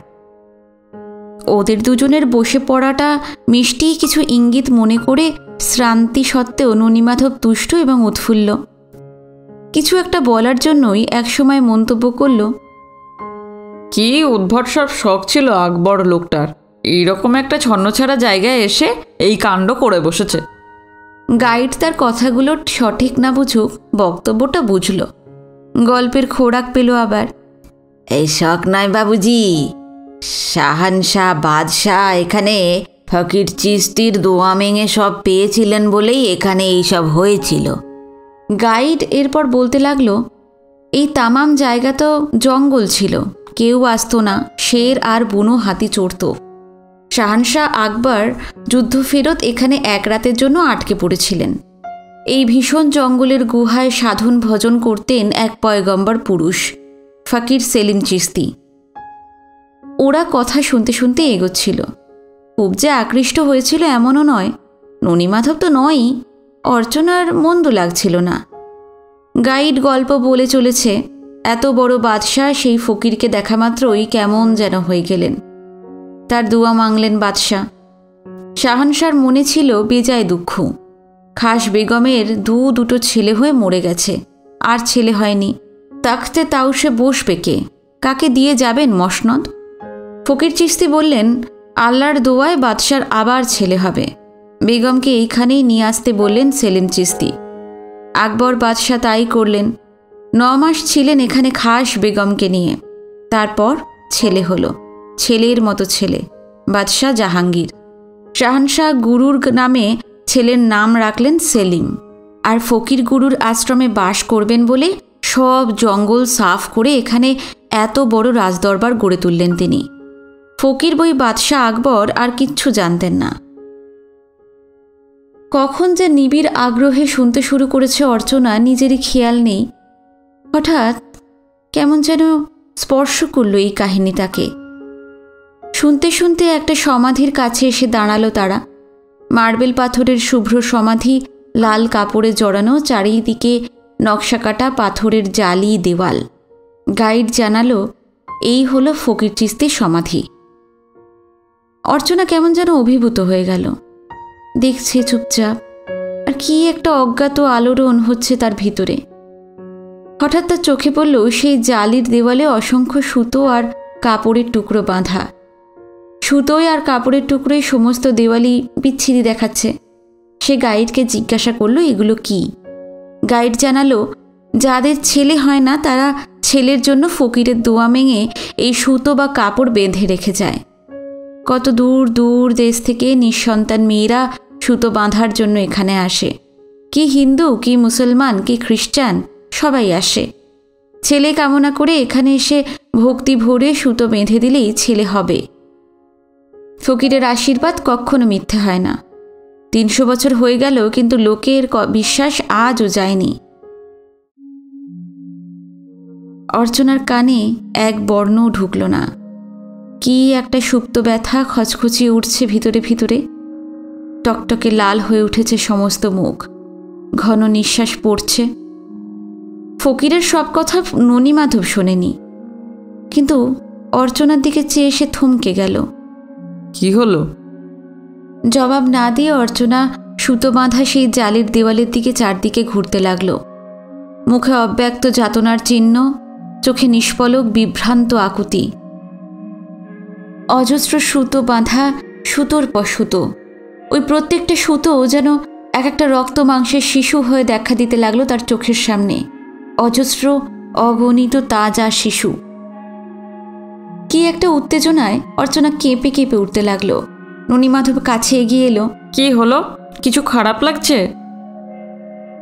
ওদের দুজনের বসে পড়াটা মিষ্টি কিছু ইঙ্গিত মনে করে শ্রান্তি সত্ত্বেও ননীমাধব তুষ্ট এবং উৎফুল্ল। কিছু একটা বলার জন্যই একসময় মন্তব্য করল, কি উদ্ভট সব শখ ছিল আকবর লোকটার, এইরকম একটা ছন্নছাড়া জায়গায় এসে এই কাণ্ড করে বসেছে। গাইড তার কথাগুলো সঠিক না বুঝুক, বক্তব্যটা বুঝল। গল্পের খোরাক পেল আবার। এই শখ নয় বাবুজি, শাহানশাহ বাদশাহ এখানে ফকির চিস্তির দোয়া মেঙে সব পেয়েছিলেন বলেই এখানে এইসব হয়েছিল। গাইড এরপর বলতে লাগলো, এই তামাম জায়গা তো জঙ্গল ছিল, কেউ আসতো না, শের আর বুনো হাতি চড়ত। শাহানশাহ আকবর যুদ্ধ ফেরত এখানে এক রাতের জন্য আটকে পড়েছিলেন। এই ভীষণ জঙ্গলের গুহায় সাধন ভজন করতেন এক পয়গম্বর পুরুষ, ফকির সেলিম চিস্তি। ওরা কথা শুনতে শুনতে এগোচ্ছিল। খুব যে আকৃষ্ট হয়েছিল এমনও নয়, ননীমাধব তো নয়ই, অর্চনার মন্দ লাগছিল না। গাইড গল্প বলে চলেছে, এত বড় বাদশাহ সেই ফকিরকে দেখা মাত্রই কেমন যেন হয়ে গেলেন। তার দুয়া মাংলেন বাদশাহ। শাহানশাহর মনে ছিল বেজায় দুঃখ। খাস বেগমের দুটো ছেলে হয়ে মরে গেছে, আর ছেলে হয়নি। তাখতে তাও সে বসবে কে, কাকে দিয়ে যাবেন মসনদ? ফকির চিস্তি বললেন, আল্লাহর দোয়ায় বাদশার আবার ছেলে হবে। বেগমকে এইখানেই নিয়ে আসতে বললেন সেলিম চিস্তি। আকবর বাদশাহ তাই করলেন। 9 মাস ছিলেন এখানে খাস বেগমকে নিয়ে। তারপর ছেলে হলো, ছেলের মতো ছেলে, বাদশাহ জাহাঙ্গীর। শাহানশাহ গুরুর নামে ছেলের নাম রাখলেন সেলিম। আর ফকির গুরুর আশ্রমে বাস করবেন বলে সব জঙ্গল সাফ করে এখানে এত বড় রাজদরবার গড়ে তুললেন তিনি। ফকির বই বাদশাহ আকবর আর কিচ্ছু জানতেন না। কখন যে নিবিড় আগ্রহে শুনতে শুরু করেছে অর্চনা নিজেরই খেয়াল নেই। হঠাৎ কেমন যেন স্পর্শ করল এই কাহিনী তাকে। শুনতে শুনতে একটা সমাধির কাছে এসে দাঁড়ালো তারা। মার্বেল পাথরের শুভ্র সমাধি, লাল কাপড়ে জড়ানো, চারিদিকে নকশাকাটা পাথরের জালি দেওয়াল। গাইড জানালো, এই হলো ফকির চিস্তির সমাধি। অর্চনা কেমন যেন অভিভূত হয়ে গেল। দেখছে চুপচাপ, আর কি একটা অজ্ঞাত আলোড়ন হচ্ছে তার ভিতরে। হঠাৎ তার চোখে পড়ল সেই জালির দেওয়ালে অসংখ্য সুতো আর কাপড়ের টুকরো বাঁধা। সুতোয় আর কাপড়ের টুকরোয় সমস্ত দেওয়ালি বিচ্ছিরি দেখাচ্ছে। সে গাইডকে জিজ্ঞাসা করলো, এগুলো কি? গাইড জানালো, যাদের ছেলে হয় না তারা ছেলের জন্য ফকিরের দোয়া মেঙে এই সুতো বা কাপড় বেঁধে রেখে যায়। কত দূর দূর দেশ থেকে নিঃসন্তান মেয়েরা সুতো বাঁধার জন্য এখানে আসে। কি হিন্দু, কি মুসলমান, কি খ্রিস্টান, সবাই আসে। ছেলে কামনা করে এখানে এসে ভক্তি ভরে সুতো বেঁধে দিলেই ছেলে হবে। ফকিরের আশীর্বাদ কখনো মিথ্যে হয় না। 300 বছর হয়ে গেল, কিন্তু লোকের বিশ্বাস আজও যায়নি। অর্চনার কানে এক বর্ণও ঢুকল না। কি একটা সুপ্ত ব্যথা খচখচিয়ে উঠছে ভিতরে ভিতরে। টকটকে লাল হয়ে উঠেছে সমস্ত মুখ, ঘন নিঃশ্বাস পড়ছে। ফকিরের সব কথা ননীমাধব শোনেনি, কিন্তু অর্চনার দিকে চেয়ে সে থমকে গেল। কি হলো? জবাব না দিয়ে অর্চনা সুতো বাঁধা সেই জালের দেওয়ালের দিকে চারদিকে ঘুরতে লাগল। মুখে অব্যক্ত যাতনার চিহ্ন, চোখে নিষ্পলক বিভ্রান্ত আকুতি। অজস্র সুতো বাঁধা, সুতোর পর সুতো। ওই প্রত্যেকটা সুতো যেন এক একটা রক্ত মাংসের শিশু হয়ে দেখা দিতে লাগলো তার চোখের সামনে। অজস্র অগণিত তাজা শিশু। কি একটা উত্তেজনায় অর্চনা কেঁপে কেঁপে উঠতে লাগলো। ননীমাধব কাছে এগিয়ে এলো। কি হলো? কিছু খারাপ লাগছে?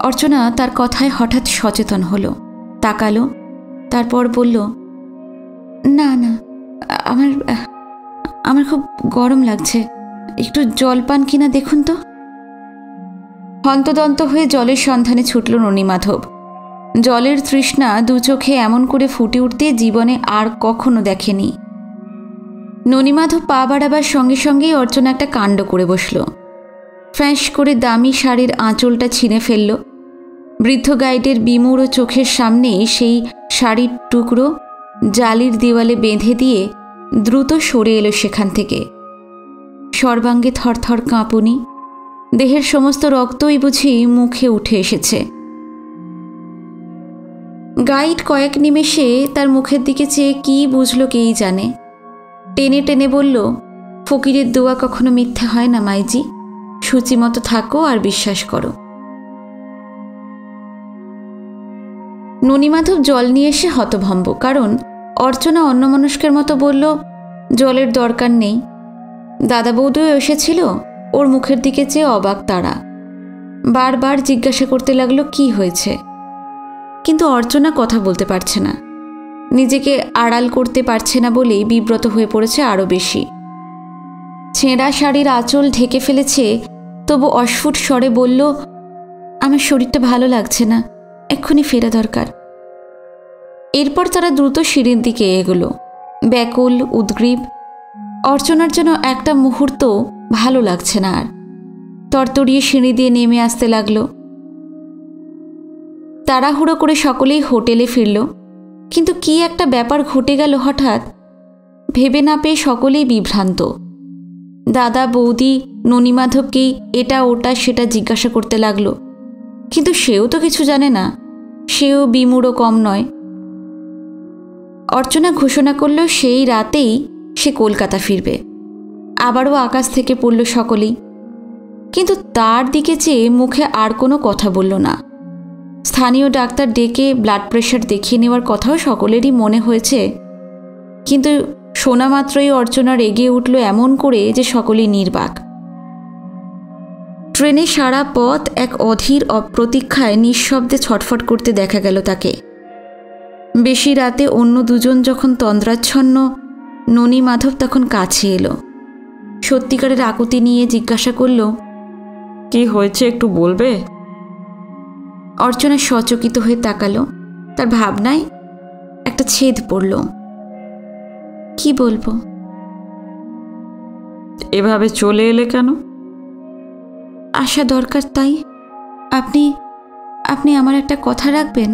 অর্চনা তার কথায় হঠাৎ সচেতন হলো, তাকালো, তারপর বলল, না না, আমার আমার খুব গরম লাগছে, একটু জল পান কিনা দেখুন তো। হন্তদন্ত হয়ে জলের সন্ধানে ছুটল ননীমাধব। জলের তৃষ্ণা দু চোখে এমন করে ফুটে উঠতে জীবনে আর কখনো দেখেনি। ননীমাধব পা বাড়াবার সঙ্গে সঙ্গেই অর্চনা একটা কাণ্ড করে বসল। ফ্যাঁস করে দামি শাড়ির আঁচলটা ছিঁড়ে ফেলল। বৃদ্ধ গাইডের বিমূঢ় চোখের সামনে সেই শাড়ির টুকরো জালির দেওয়ালে বেঁধে দিয়ে দ্রুত সরে এলো সেখান থেকে। সর্বাঙ্গে থরথর কাঁপুনি, দেহের সমস্ত রক্তই বুঝি মুখে উঠে এসেছে। গাইড কয়েক নিমেষে তার মুখের দিকে চেয়ে কি বুঝল কেই জানে। টেনে টেনে বলল, ফকিরের দোয়া কখনো মিথ্যে হয় না মাইজি, সূচিমতো থাকো আর বিশ্বাস করো। ননীমাধব জল নিয়ে এসে হতভম্ব, কারণ অর্চনা অন্যমনস্কের মতো বলল, জলের দরকার নেই। দাদা বৌদিও এসেছিল, ওর মুখের দিকে চেয়ে অবাক তারা। বারবার জিজ্ঞাসা করতে লাগলো কি হয়েছে, কিন্তু অর্চনা কথা বলতে পারছে না। নিজেকে আড়াল করতে পারছে না বলেই বিব্রত হয়ে পড়েছে আরও বেশি। ছেঁড়া শাড়ির আঁচল ঢেকে ফেলেছে, তবু অস্ফুট স্বরে বলল, আমার শরীরটা ভালো লাগছে না, এক্ষুনি ফেরা দরকার। এরপর তারা দ্রুত সিঁড়ির দিকে এগোলো, ব্যাকুল উদ্গ্রীব। অর্চনার জন্য একটা মুহূর্ত ভালো লাগছে না আর। তরতরিয়ে সিঁড়ি দিয়ে নেমে আসতে লাগলো। তাড়াহুড়ো করে সকলেই হোটেলে ফিরল, কিন্তু কি একটা ব্যাপার ঘটে গেল হঠাৎ, ভেবে না পেয়ে সকলেই বিভ্রান্ত। দাদা বৌদি ননীমাধবকেই এটা ওটা সেটা জিজ্ঞাসা করতে লাগলো, কিন্তু সেও তো কিছু জানে না, সেও বিমূঢ় কম নয়। অর্চনা ঘোষণা করল সেই রাতেই সে কলকাতা ফিরবে। আবারও আকাশ থেকে পড়ল সকলেই, কিন্তু তার দিকে চেয়ে মুখে আর কোনো কথা বলল না। স্থানীয় ডাক্তার ডেকে ব্লাড প্রেশার দেখিয়ে নেওয়ার কথাও সকলেরই মনে হয়েছে, কিন্তু শোনা মাত্রই অর্চনা রেগে উঠল এমন করে যে সকলেই নির্বাক। ট্রেনে সারা পথ এক অধীর অপ্রতীক্ষায় নিঃশব্দে ছটফট করতে দেখা গেল তাকে। বেশি রাতে অন্য দুজন যখন তন্দ্রাচ্ছন্ন, ননীমাধব তখন কাছে এলো। সত্যিকারের আকুতি নিয়ে জিজ্ঞাসা করল, কি হয়েছে একটু বলবে? অর্চনা সচকিত হয়ে তাকালো। তার ভাবনায় একটা ছেদ পড়ল। কি বলবো? এভাবে চলে এলে কেন? আসা দরকার তাই। আপনি আপনি আমার একটা কথা রাখবেন?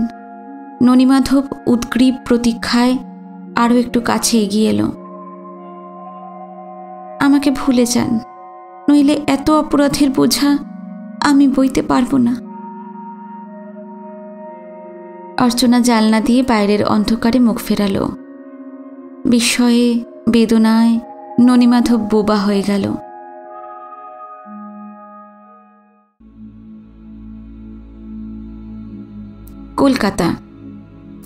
ননীমাধব উদ্গ্রীব প্রতীক্ষায় আরও একটু কাছে এগিয়ে এলো। আমাকে ভুলে যান, নইলে এত অপরাধের বোঝা আমি বইতে পারবো না। অর্চনা জানলা দিয়ে বাইরের অন্ধকারে মুখ ফেরালো। বিস্ময়ে বেদনায় ননীমাধব বোবা হয়ে গেল। কলকাতা।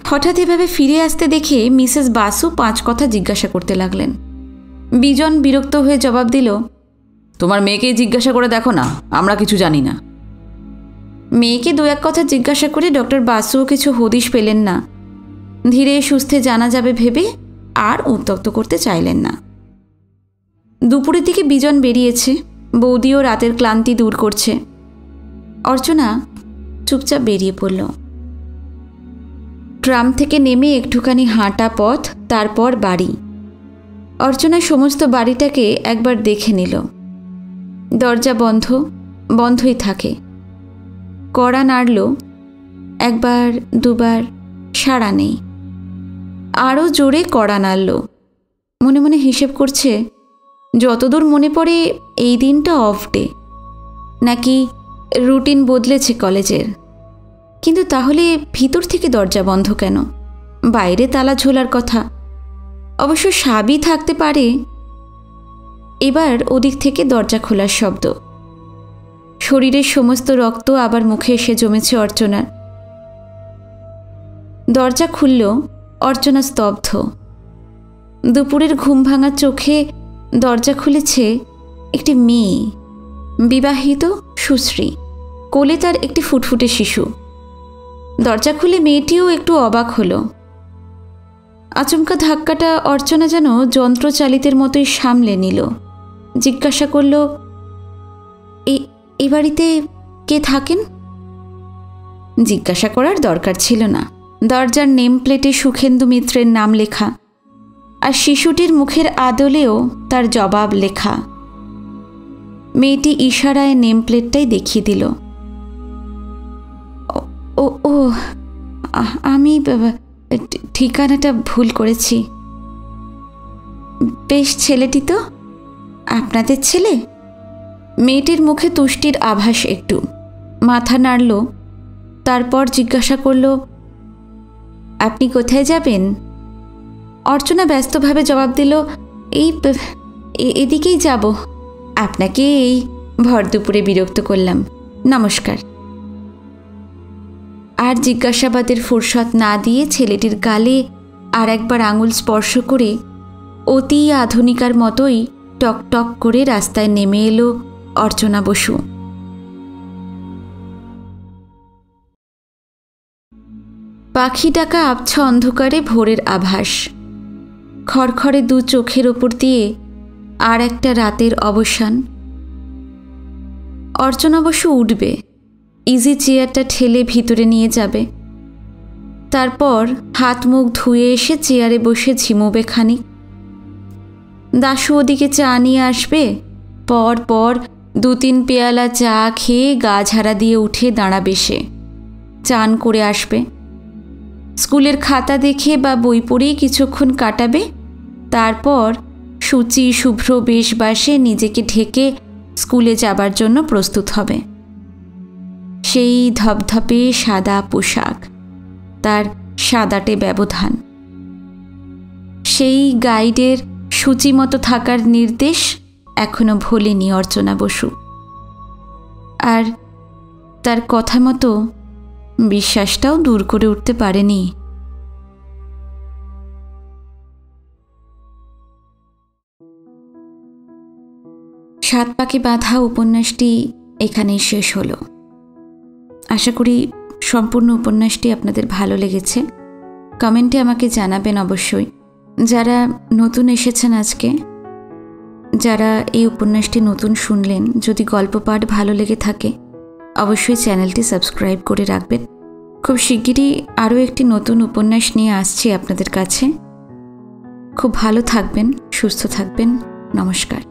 হঠাৎ এভাবে ফিরে আসতে দেখে মিসেস বাসু 5 কথা জিজ্ঞাসা করতে লাগলেন। বিজন বিরক্ত হয়ে জবাব দিল, তোমার মেয়েকেই জিজ্ঞাসা করে দেখো না, আমরা কিছু জানি না। মেয়েকে 2-1 কথা জিজ্ঞাসা করে ডক্টর বাসুও কিছু হদিশ পেলেন না। ধীরে সুস্থে জানা যাবে ভেবে আর উত্ত্যক্ত করতে চাইলেন না। দুপুরের দিকে বিজন বেরিয়েছে, বৌদিও রাতের ক্লান্তি দূর করছে। অর্চনা চুপচাপ বেরিয়ে পড়ল। ট্রাম থেকে নেমে একটুখানি হাঁটা পথ, তারপর বাড়ি। অর্চনা সমস্ত বাড়িটাকে একবার দেখে নিল। দরজা বন্ধ, বন্ধই থাকে। কড়া নাড়ল, 1বার 2বার, সাড়া নেই। আরও জোরে কড়া নাড়ল। মনে মনে হিসেব করছে, যতদূর মনে পড়ে এই দিনটা অফ ডে, নাকি রুটিন বদলেছে কলেজের। কিন্তু তাহলে ভিতর থেকে দরজা বন্ধ কেন? বাইরে তালা ঝোলার কথা। অবশ্য সাবি থাকতে পারে। এবার ওদিক থেকে দরজা খোলার শব্দ। শরীরের সমস্ত রক্ত আবার মুখে এসে জমেছে অর্চনার। দরজা খুলল, অর্চনা স্তব্ধ। দুপুরের ঘুম ভাঙা চোখে দরজা খুলেছে একটি মেয়ে, বিবাহিত, সুশ্রী, কোলে তার একটি ফুটফুটে শিশু। দরজা খুলে মেয়েটিও একটু অবাক হলো। আচমকা ধাক্কাটা অর্চনা যেন যন্ত্রচালিতের মতোই সামলে নিল। জিজ্ঞাসা করল, এই বাড়িতে কে থাকেন? জিজ্ঞাসা করার দরকার ছিল না। দরজার নেম প্লেটে সুখেন্দু মিত্রের নাম লেখা, আর শিশুটির মুখের আদলেও তার জবাব লেখা। মেয়েটি ইশারায় নেম প্লেটটাই দেখিয়ে দিল। ও ও আমি ঠিকানাটা ভুল করেছি। বেশ ছেলেটি তো, আপনাদের ছেলে? মেয়েটির মুখে তুষ্টির আভাস একটু, মাথা নাড়ল। তারপর জিজ্ঞাসা করল, আপনি কোথায় যাবেন? অর্চনা ব্যস্তভাবে জবাব দিল, এদিকেই যাব। আপনাকে এই ভর দুপুরে বিরক্ত করলাম, নমস্কার। আর জিজ্ঞাসাবাদের ফুরসত না দিয়ে ছেলেটির গালে আর একবার আঙুল স্পর্শ করে অতি আধুনিকার মতোই টকটক করে রাস্তায় নেমে এলো অর্চনা বসু। পাখি ডাকা আবছা অন্ধকারে ভোরের আভাস। খড়খড়ে দু চোখের ওপর দিয়ে আর একটা রাতের অবসান। অর্চনা বসু উঠবে, ইজি চেয়ারটা ঠেলে ভিতরে নিয়ে যাবে। তারপর হাত মুখ ধুয়ে এসে চেয়ারে বসে ঝিমোবে খানিক। দাশু ওদিকে চা নিয়ে আসবে। পর পর 2-3 পেয়ালা চা খেয়ে গা ঝাড়া দিয়ে উঠে দাঁড়াবে সে। চান করে আসবে। স্কুলের খাতা দেখে বা বই পড়েই কিছুক্ষণ কাটাবে। তারপর শুচি শুভ্র বেশবাসে নিজেকে ঢেকে স্কুলে যাবার জন্য প্রস্তুত হবে। সেই ধপধপে সাদা পোশাক, তার সাদাটে ব্যবধান, সেই গাইডের সূচিমতো থাকার নির্দেশ এখনো ভোলেনি অর্চনা বসু। আর তার কথা মতো বিশ্বাসটাও দূর করে উঠতে পারেনি। সাত পাকে বাঁধা উপন্যাসটি এখানেই শেষ হলো। আশা করি সম্পূর্ণ উপন্যাসটি আপনাদের ভালো লেগেছে। কমেন্টে আমাকে জানাবেন অবশ্যই। যারা নতুন এসেছেন আজকে, যারা এই উপন্যাসটি নতুন শুনলেন, যদি গল্প পাঠ ভালো লেগে থাকে অবশ্যই চ্যানেলটি সাবস্ক্রাইব করে রাখবেন। খুব শিগগিরই আরও একটি নতুন উপন্যাস নিয়ে আসছি আপনাদের কাছে। খুব ভালো থাকবেন, সুস্থ থাকবেন। নমস্কার।